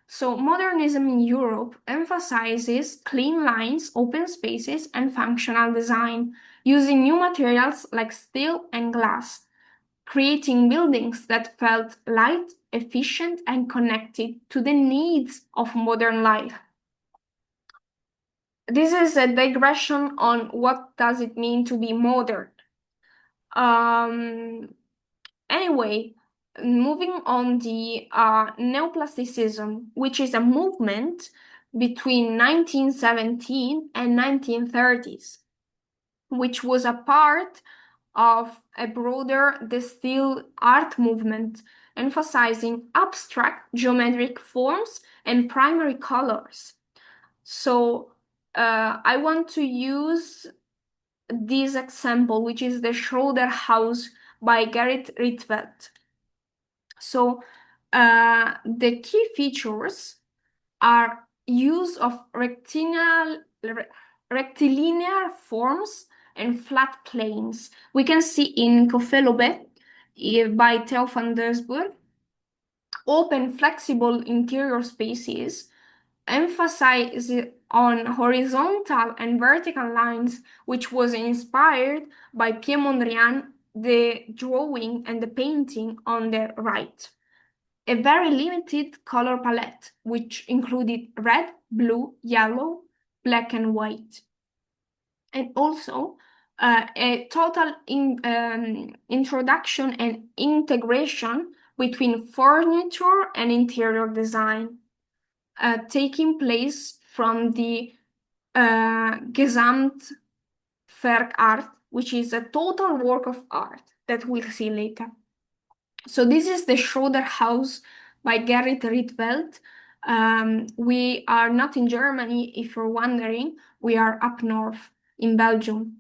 So modernism in Europe emphasizes clean lines, open spaces, and functional design, using new materials like steel and glass, creating buildings that felt light, efficient, and connected to the needs of modern life. This is a digression on what does it mean to be modern. Anyway, moving on the neoplasticism, which is a movement between 1917 and 1930s, which was a part of a broader still art movement emphasizing abstract geometric forms and primary colors. So I want to use this example, which is the Schroeder House by Gerrit Rietveld. So the key features are use of rectilinear forms and flat planes. We can see in Kofelobe by Theo van Doesburg, open flexible interior spaces, emphasize on horizontal and vertical lines, which was inspired by Pierre Mondrian, the drawing and the painting on the right. A very limited color palette, which included red, blue, yellow, black, and white. And also a total introduction and integration between furniture and interior design, taking place from the Gesamtwerk art, which is a total work of art that we'll see later. So this is the Schroeder House by Gerrit Rietveld. We are not in Germany, if you're wondering. We are up north in Belgium.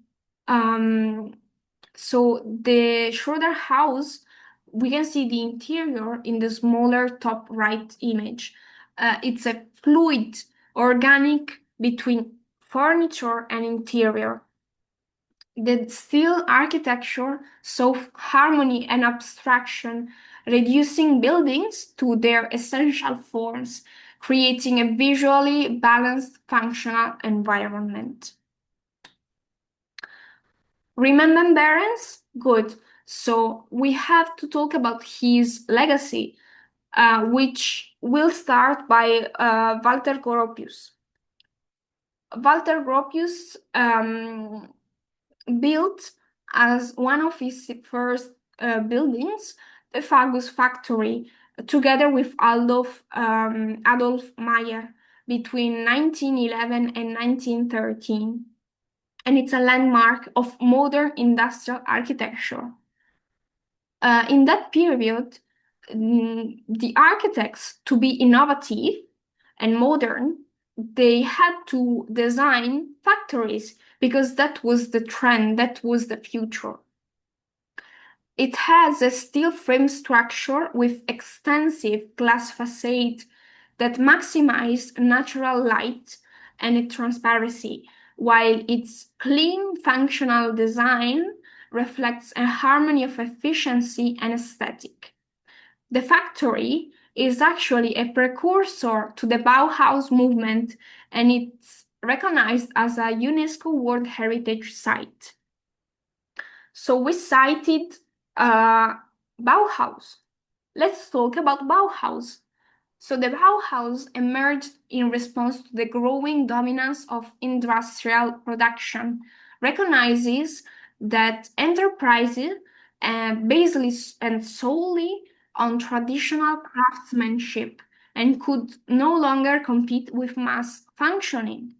So the Schroeder House, we can see the interior in the smaller top right image. It's a fluid, organic between furniture and interior. The steel architecture saw harmony and abstraction, reducing buildings to their essential forms, creating a visually balanced, functional environment. Remember Behrens? Good. So we have to talk about his legacy, which will start by Walter Gropius. Walter Gropius built as one of his first buildings the Fagus factory, together with Adolf Meyer between 1911 and 1913. And it's a landmark of modern industrial architecture. In that period, the architects, to be innovative and modern, they had to design factories because that was the trend, that was the future. It has a steel frame structure with extensive glass facade that maximize natural light and transparency, while its clean, functional design reflects a harmony of efficiency and aesthetic. The factory is actually a precursor to the Bauhaus movement, and it's recognized as a UNESCO World Heritage Site. So we cited Bauhaus. Let's talk about Bauhaus. So the Bauhaus emerged in response to the growing dominance of industrial production, recognizes that enterprises based and solely on traditional craftsmanship and could no longer compete with mass functioning.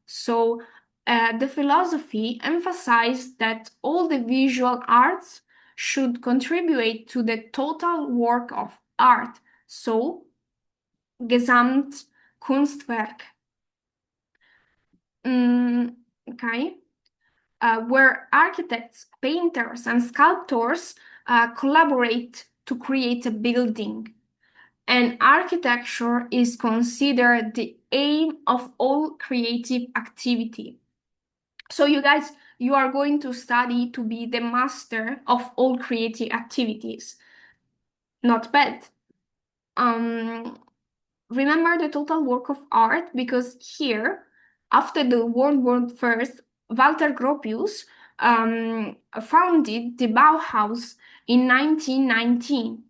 So the philosophy emphasized that all the visual arts should contribute to the total work of art, so Gesamtkunstwerk. Okay. Where architects, painters, and sculptors collaborate to create a building. And architecture is considered the aim of all creative activity. So you guys, you are going to study to be the master of all creative activities. Not bad. Remember the total work of art, because here, after the World War I, Walter Gropius founded the Bauhaus in 1919.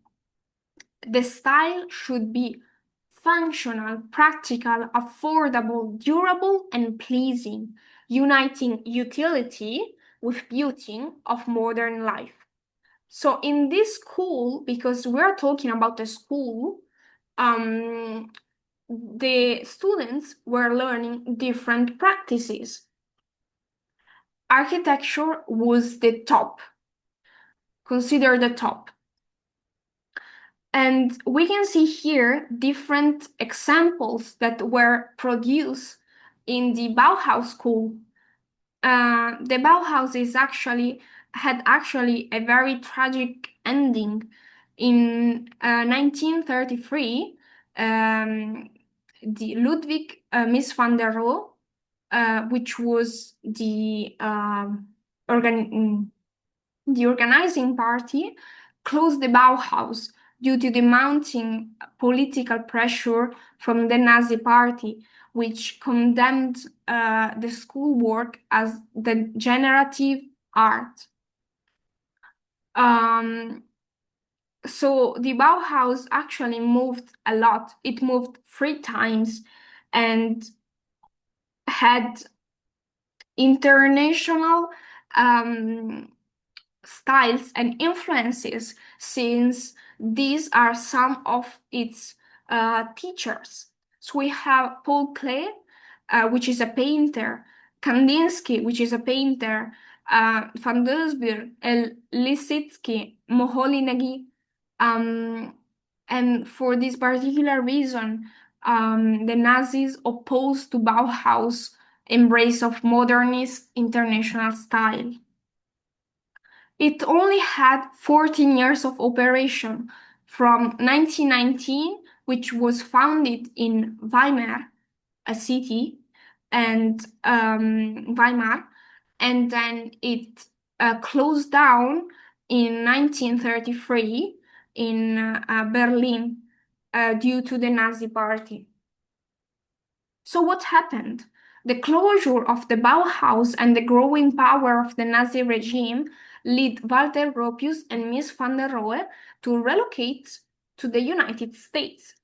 The style should be functional, practical, affordable, durable, and pleasing, uniting utility with beauty of modern life. So in this school, because we're talking about a school, the students were learning different practices. Architecture was the top, considered the top. And we can see here different examples that were produced in the Bauhaus school. The Bauhaus had a very tragic ending. In 1933, the Ludwig Mies van der Rohe, which was the organizing party, closed the Bauhaus due to the mounting political pressure from the Nazi Party, which condemned the schoolwork as degenerative art. So the Bauhaus actually moved a lot. It moved 3 times and had international styles and influences, since these are some of its teachers. So we have Paul Klee, which is a painter, Kandinsky, which is a painter, Van Doesburg, Lisitsky, Moholy-Nagy, and for this particular reason, the Nazis opposed to Bauhaus' embrace of modernist international style. It only had 14 years of operation, from 1919, which was founded in Weimar, a city, and Weimar, and then it closed down in 1933 in Berlin due to the Nazi Party. So what happened? The closure of the Bauhaus and the growing power of the Nazi regime led Walter Gropius and Mies van der Rohe to relocate to the United States.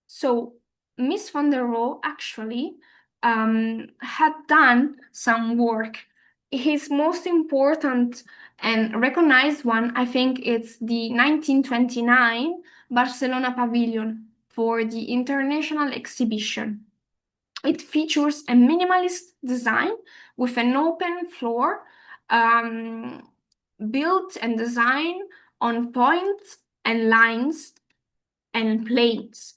So Mies van der Rohe actually had done some work. His most important and recognized one, I think, it's the 1929 Barcelona Pavilion for the International Exhibition. It features a minimalist design with an open floor, built and designed on points and lines and planes.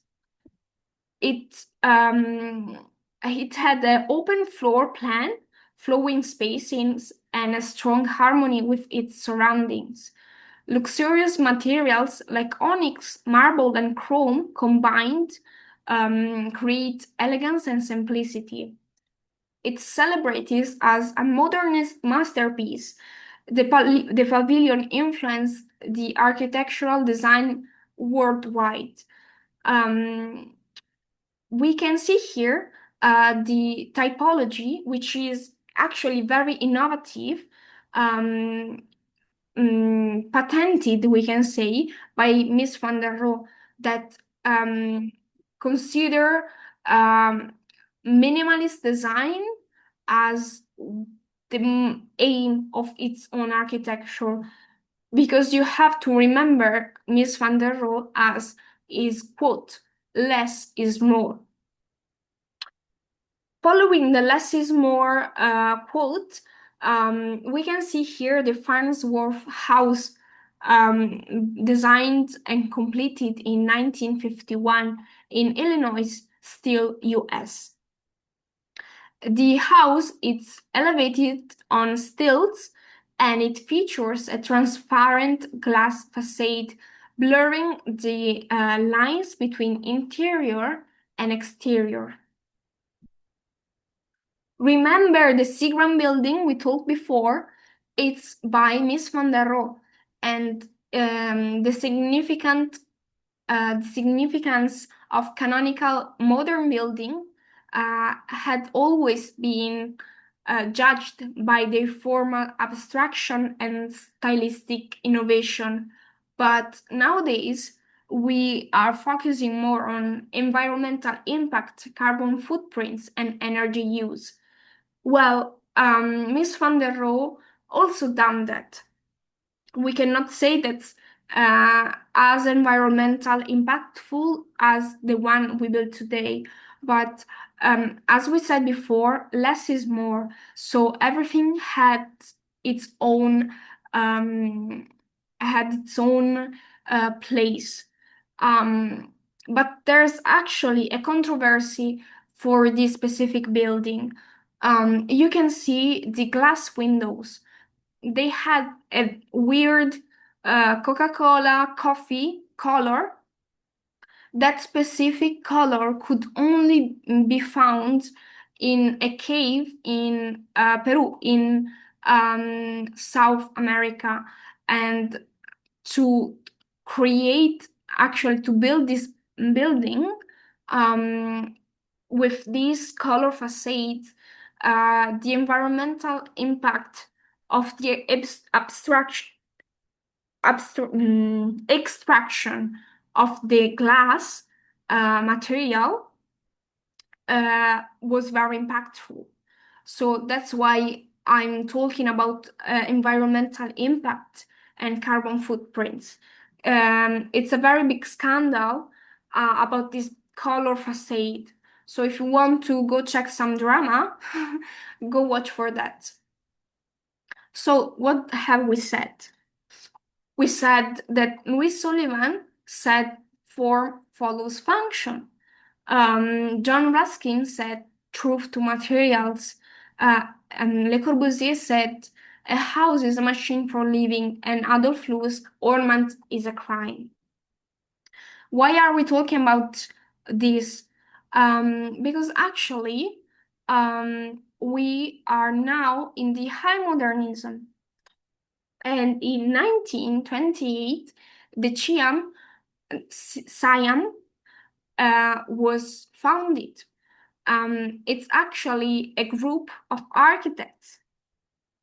It had an open floor plan, flowing spacings, and a strong harmony with its surroundings. Luxurious materials like onyx, marble, and chrome combined create elegance and simplicity. It's celebrated as a modernist masterpiece. The pavilion influenced the architectural design worldwide. We can see here the typology, which is actually very innovative, patented, we can say, by Mies van der Rohe, that consider minimalist design as the aim of its own architecture, because you have to remember Mies van der Rohe as is, quote, less is more. Following the less is more quote, we can see here the Farnsworth House, designed and completed in 1951 in Illinois, still US. The house is elevated on stilts and it features a transparent glass facade, blurring the lines between interior and exterior. Remember the Seagram building we talked before? It's by Miss van der Rohe, and the significance of canonical modern building had always been judged by their formal abstraction and stylistic innovation. But nowadays, we are focusing more on environmental impact, carbon footprints, and energy use. Well, Miss van der Rohe also done that. We cannot say that's as environmental impactful as the one we build today, but as we said before, less is more. So everything its own had its own place. But there's actually a controversy for this specific building. You can see the glass windows. They had a weird Coca-Cola coffee color. That specific color could only be found in a cave in Peru, in South America. And to to build this building with this color facade, the environmental impact of the extraction of the glass material was very impactful. So that's why I'm talking about environmental impact and carbon footprints. It's a very big scandal about this color facade. So if you want to go check some drama, go watch for that. So what have we said? We said that Louis Sullivan said form follows function. John Ruskin said truth to materials. And Le Corbusier said a house is a machine for living, and Adolf Loos ornament is a crime. Why are we talking about this? Because actually, we are now in the high modernism. And in 1928, the Siam was founded. It's actually a group of architects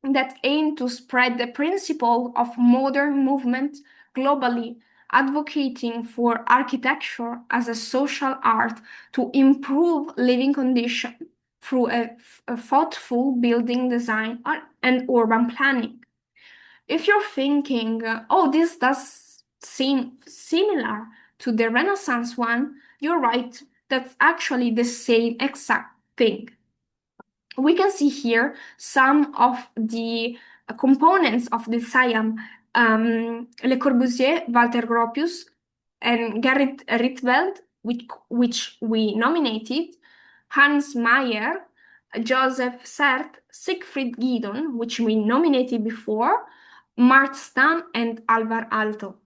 that aim to spread the principle of modern movement globally, advocating for architecture as a social art to improve living conditions through a thoughtful building design and urban planning. If you're thinking, oh, this does seem similar to the Renaissance one, you're right. That's actually the same exact thing. We can see here some of the components of the Siam. Le Corbusier, Walter Gropius, and Gerrit Rietveld, which we nominated, Hans Meyer, Joseph Sert, Siegfried Giedon, which we nominated before, Mart Stam, and Alvar Aalto.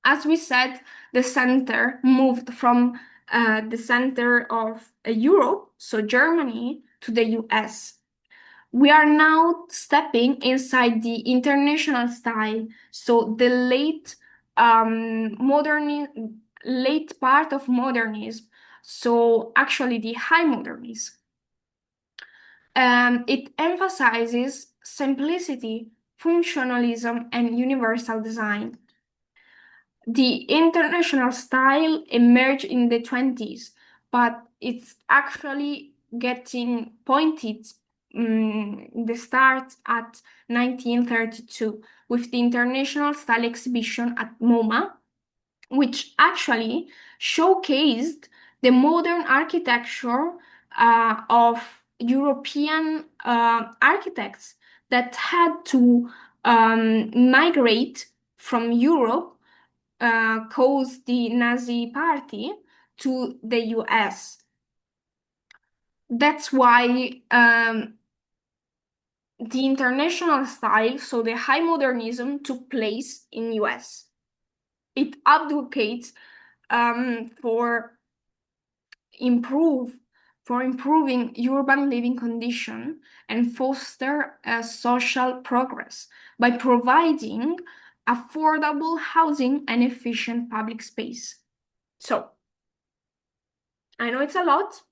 As we said, the center moved from the center of Europe, so Germany, to the US. We are now stepping inside the international style, so the late part of modernism, so actually the high modernism. It emphasizes simplicity, functionalism, and universal design. The international style emerged in the 20s, but it's actually getting pointed the start at 1932 with the International Style Exhibition at MoMA, which actually showcased the modern architecture of European architects that had to migrate from Europe, cause the Nazi Party, to the US. That's why the international style, so the high modernism, took place in US. It advocates for improving urban living condition and foster social progress by providing affordable housing and efficient public space. So, I know it's a lot.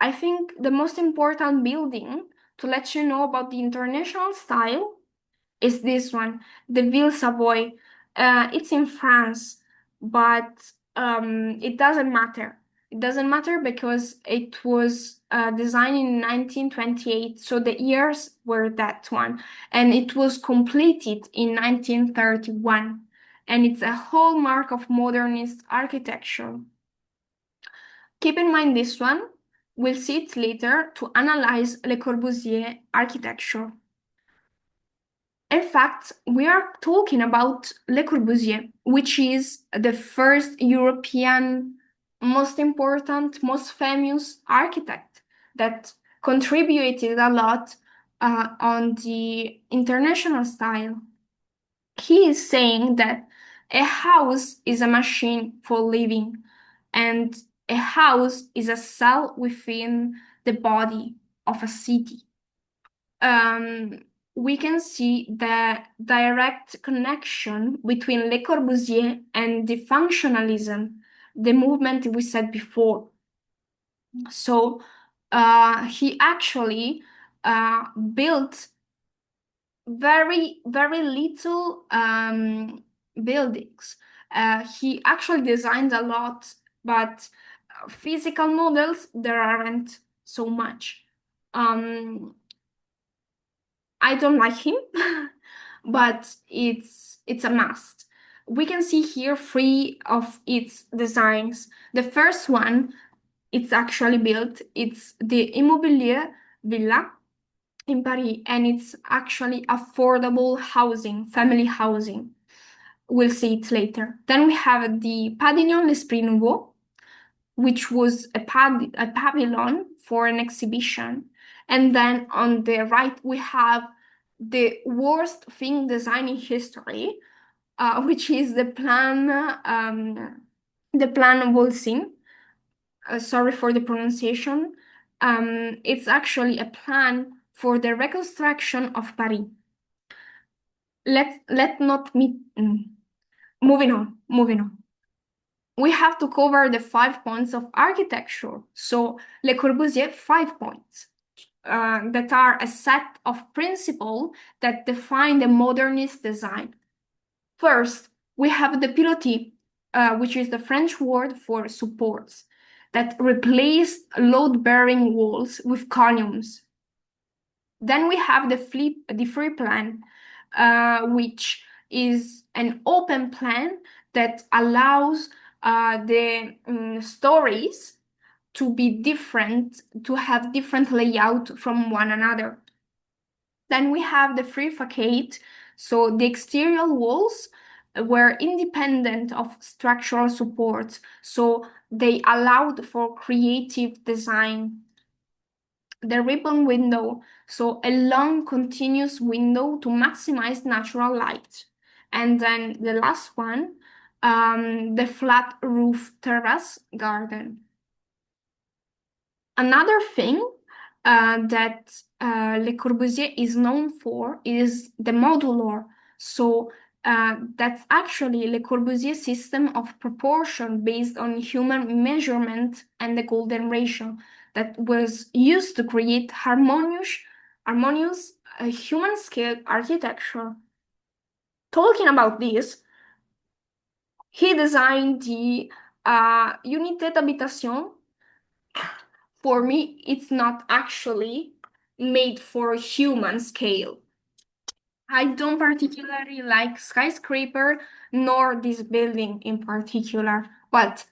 I think the most important building to let you know about the international style is this one, the Ville Savoy. It's in France, but it doesn't matter. It doesn't matter because it was designed in 1928, so the years were that one, and it was completed in 1931, and it's a hallmark of modernist architecture. Keep in mind this one. We'll see it later to analyze Le Corbusier architecture. In fact, we are talking about Le Corbusier, which is the first European, most important, most famous architect that contributed a lot on the international style. He is saying that a house is a machine for living, and a house is a cell within the body of a city. We can see the direct connection between Le Corbusier and the functionalism, the movement we said before. So he actually built very, very little buildings. He actually designed a lot, but physical models, there aren't so much. I don't like him, but it's a must. We can see here three of its designs. The first one, it's actually built. It's the Immobilier Villa in Paris, and it's actually affordable housing, family housing. We'll see it later. Then we have the Pavillon L'Esprit Nouveau, which was a pavilion for an exhibition. And then on the right, we have the worst thing design in history, which is the plan Volsin. Sorry for the pronunciation. It's actually a plan for the reconstruction of Paris. Let not me moving on. We have to cover the 5 points of architecture. So Le Corbusier 5 points that are a set of principles that define the modernist design. First, we have the pilotis, which is the French word for supports, that replaced load-bearing walls with columns. Then we have the free plan, which is an open plan that allows the stories to be different, to have different layout from one another. Then we have the free facade, so the exterior walls were independent of structural supports, so they allowed for creative design. The ribbon window, so a long continuous window to maximize natural light. And then the last one, the flat roof terrace garden. Another thing that Le Corbusier is known for is the modular. So that's actually Le Corbusier's system of proportion based on human measurement and the golden ratio that was used to create harmonious human scale architecture. Talking about this, he designed the unité d'habitation. For me, it's not actually made for human scale. I don't particularly like skyscraper nor this building in particular, but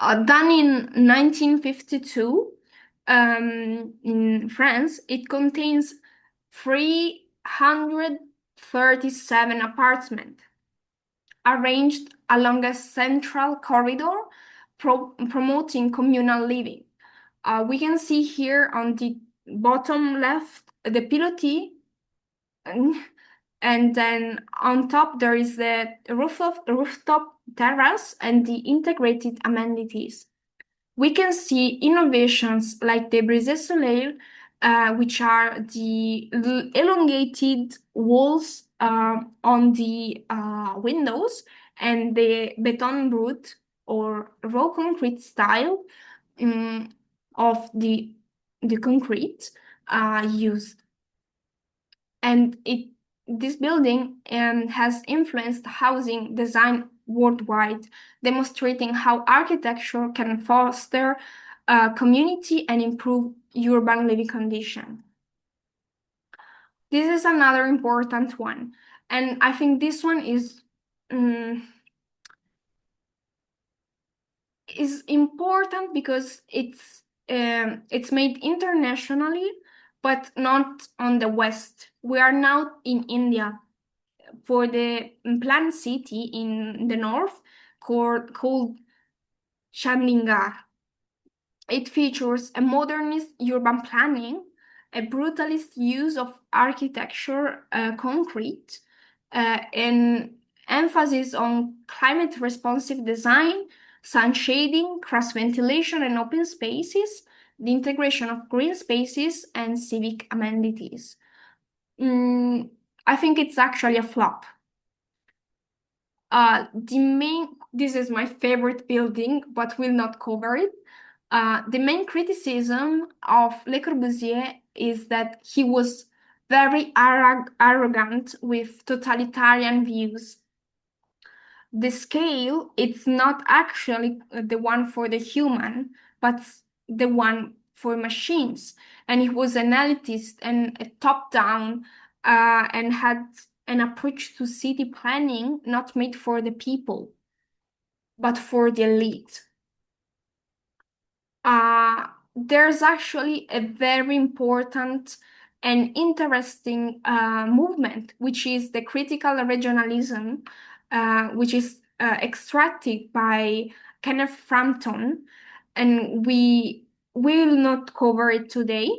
done in 1952 in France. It contains 337 apartments arranged along a central corridor promoting communal living. We can see here on the bottom left the pilotis, and then on top there is the rooftop terrace and the integrated amenities. We can see innovations like the brise soleil, which are the elongated walls on the windows, and the beton brut or raw concrete style of the concrete used. And this building has influenced housing design worldwide, demonstrating how architecture can foster community and improve urban living conditions. This is another important one, and I think this one is important because it's made internationally, but not on the West. We are now in India for the planned city in the north called Chandigarh. It features a modernist urban planning, a brutalist use of architecture, concrete, an emphasis on climate responsive design, sun shading, cross ventilation, and open spaces, the integration of green spaces and civic amenities. I think it's actually a flop. This is my favorite building, but will not cover it. The main criticism of Le Corbusier is that he was very arrogant with totalitarian views. The scale, it's not actually the one for the human, but the one for machines. And he was an elitist and a top-down, and had an approach to city planning not made for the people, but for the elite. There's actually a very important and interesting movement, which is the critical regionalism, which is extracted by Kenneth Frampton, and we will not cover it today,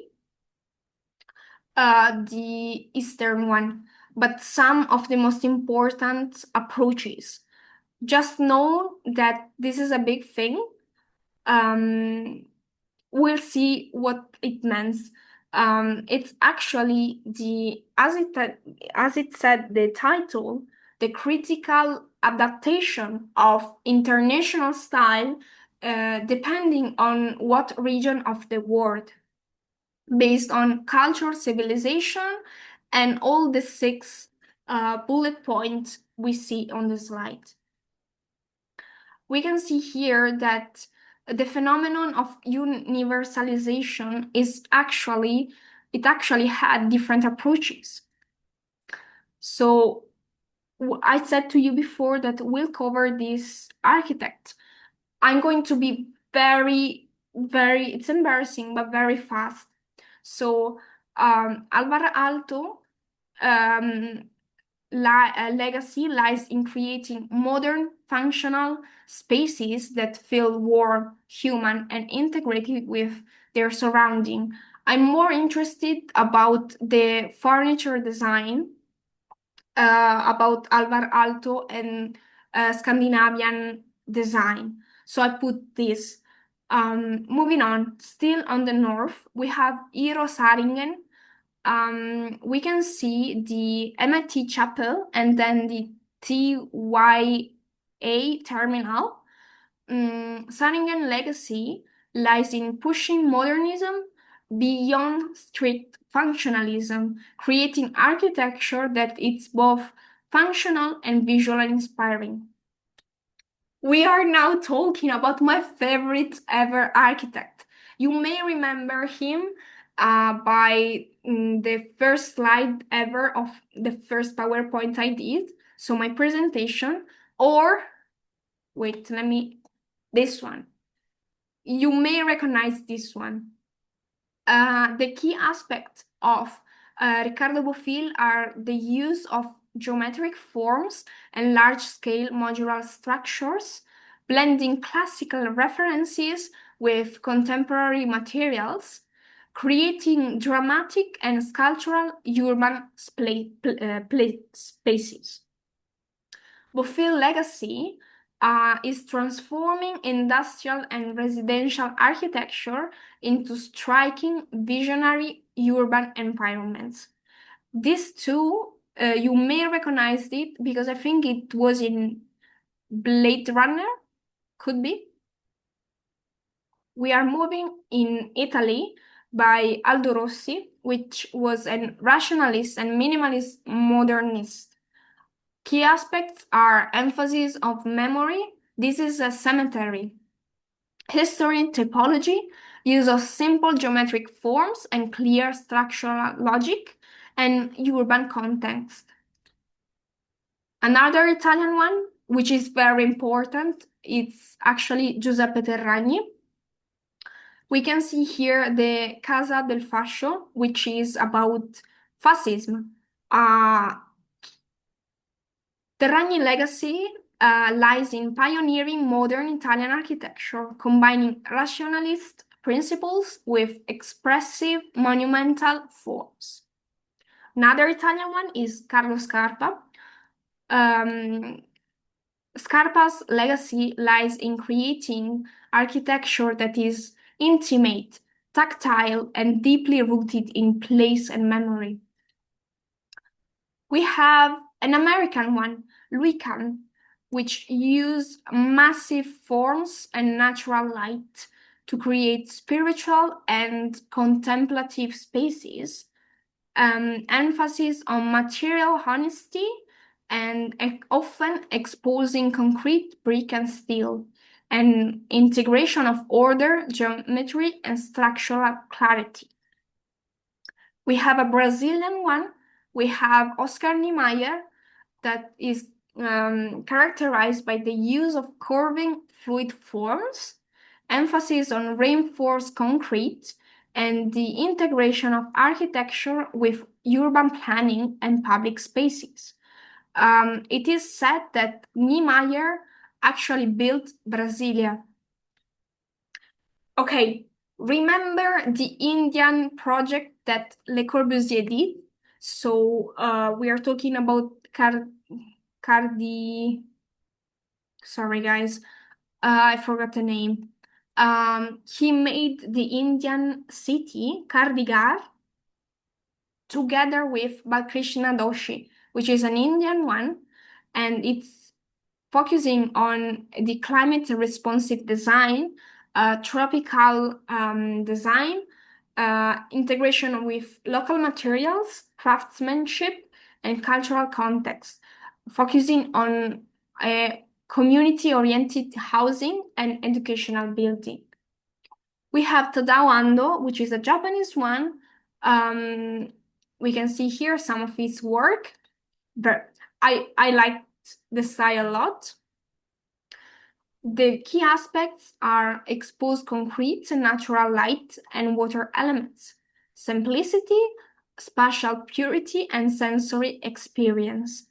the Eastern one, but some of the most important approaches. Just know that this is a big thing. We'll see what it means. It's actually as it said, the title, the critical adaptation of international style, depending on what region of the world, based on culture, civilization, and all the 6 bullet points we see on the slide. We can see here that the phenomenon of universalization it actually had different approaches. So I said to you before that we'll cover this architect. I'm going to be very, it's embarrassing, but very fast. So Alvar Aalto legacy lies in creating modern, functional spaces that feel warm, human, and integrated with their surrounding. I'm more interested about the furniture design, about Alvar Aalto and Scandinavian design. So I put this. Moving on, still on the north, we have Eero Saarinen. We can see the MIT Chapel and then the TYA terminal. Saarinen legacy lies in pushing modernism beyond strict functionalism, creating architecture that is both functional and visually inspiring. We are now talking about my favorite ever architect. You may remember him by the first slide ever of the first PowerPoint I did, so my presentation, or wait, this one. you may recognize this one. The key aspects of Riccardo Bofill are the use of geometric forms and large-scale modular structures, blending classical references with contemporary materials, creating dramatic and sculptural urban spaces. Bofill's legacy is transforming industrial and residential architecture into striking, visionary urban environments. These two, you may recognize it because I think it was in Blade Runner, could be. We are moving in Italy by Aldo Rossi, which was a rationalist and minimalist modernist. Key aspects are emphasis of memory. This is a cemetery. History, typology, use of simple geometric forms and clear structural logic, and urban context. Another Italian one, which is very important, it's actually Giuseppe Terragni. We can see here the Casa del Fascio, which is about fascism. Terragni's legacy lies in pioneering modern Italian architecture, combining rationalist principles with expressive monumental forms. Another Italian one is Carlo Scarpa. Scarpa's legacy lies in creating architecture that is intimate, tactile, and deeply rooted in place and memory. We have an American one, Louis Kahn, which used massive forms and natural light to create spiritual and contemplative spaces, emphasis on material honesty and often exposing concrete, brick, and steel, and integration of order, geometry, and structural clarity. We have a Brazilian one. We have Oscar Niemeyer that is characterized by the use of curving fluid forms, emphasis on reinforced concrete, and the integration of architecture with urban planning and public spaces. It is said that Niemeyer actually built Brasilia. Okay, remember the Indian project that Le Corbusier did? So we are talking about sorry guys, I forgot the name. He made the Indian city, Kardigar, together with Balkrishna Doshi, which is an Indian one, and it's focusing on the climate responsive design, tropical design, integration with local materials, craftsmanship, and cultural context, focusing on community-oriented housing and educational building. We have Tadao Ando, which is a Japanese one. We can see here some of his work, but I liked the style a lot. The key aspects are exposed concrete and natural light and water elements, simplicity, spatial purity, and sensory experience,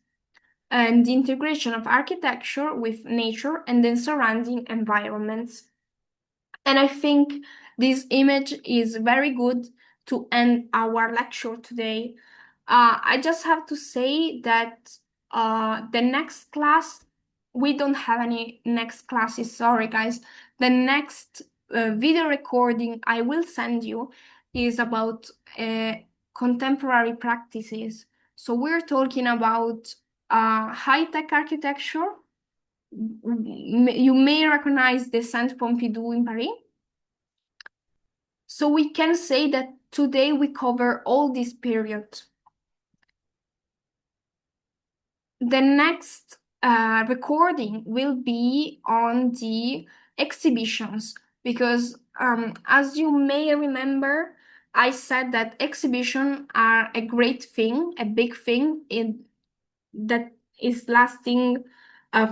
and the integration of architecture with nature and the surrounding environments. And I think this image is very good to end our lecture today. I just have to say that the next class, we don't have any next classes, sorry guys. The next video recording I will send you is about contemporary practices. So we're talking about high-tech architecture. You may recognize the Centre Pompidou in Paris. So we can say that today we cover all this period. The next recording will be on the exhibitions because as you may remember, I said that exhibitions are a great thing, a big thing that is lasting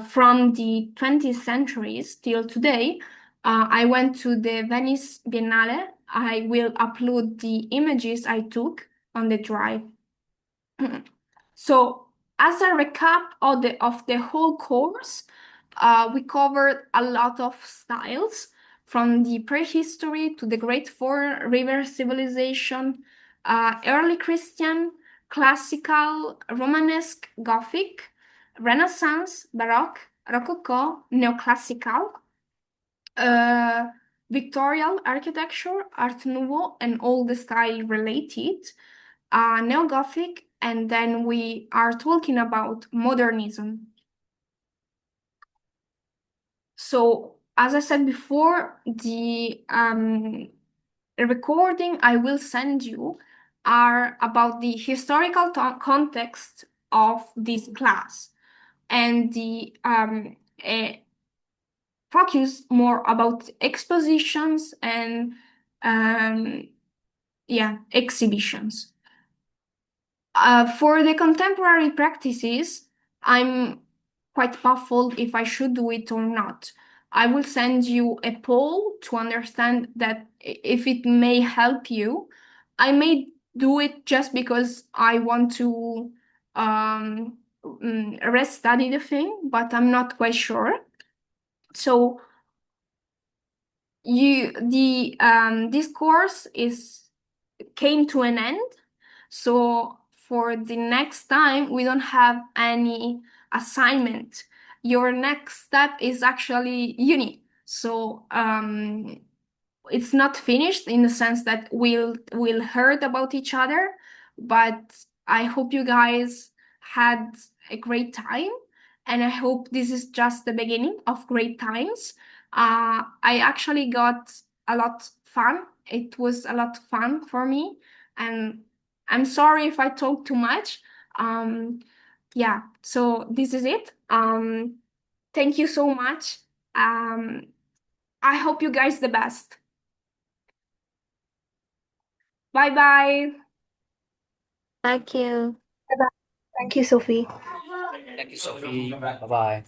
from the 20th centuries till today. I went to the Venice Biennale. I will upload the images I took on the drive. So, as a recap of the whole course, we covered a lot of styles from the prehistory to the Great Four River Civilization, early Christian, classical, Romanesque, Gothic, Renaissance, Baroque, Rococo, Neoclassical, uh, Victorian architecture, Art Nouveau, and all the style related, Neo-Gothic, and then we are talking about modernism. So, as I said before, the recording I will send you are about the historical context of this class and the focus more about expositions and exhibitions. For the contemporary practices, I'm quite baffled if I should do it or not. I will send you a poll to understand that if it may help you. I may do it just because I want to restudy the thing, but I'm not quite sure. So this course came to an end. So for the next time, we don't have any assignment. Your next step is actually uni. So it's not finished in the sense that we'll heard about each other, but I hope you guys had a great time, and I hope this is just the beginning of great times. I actually got a lot fun. It was a lot fun for me, and I'm sorry if I talk too much. Yeah, so this is it. Thank you so much. I hope you guys the best. Bye bye. Thank you. Thank you, Sophie. Thank you, Sophie. Bye bye.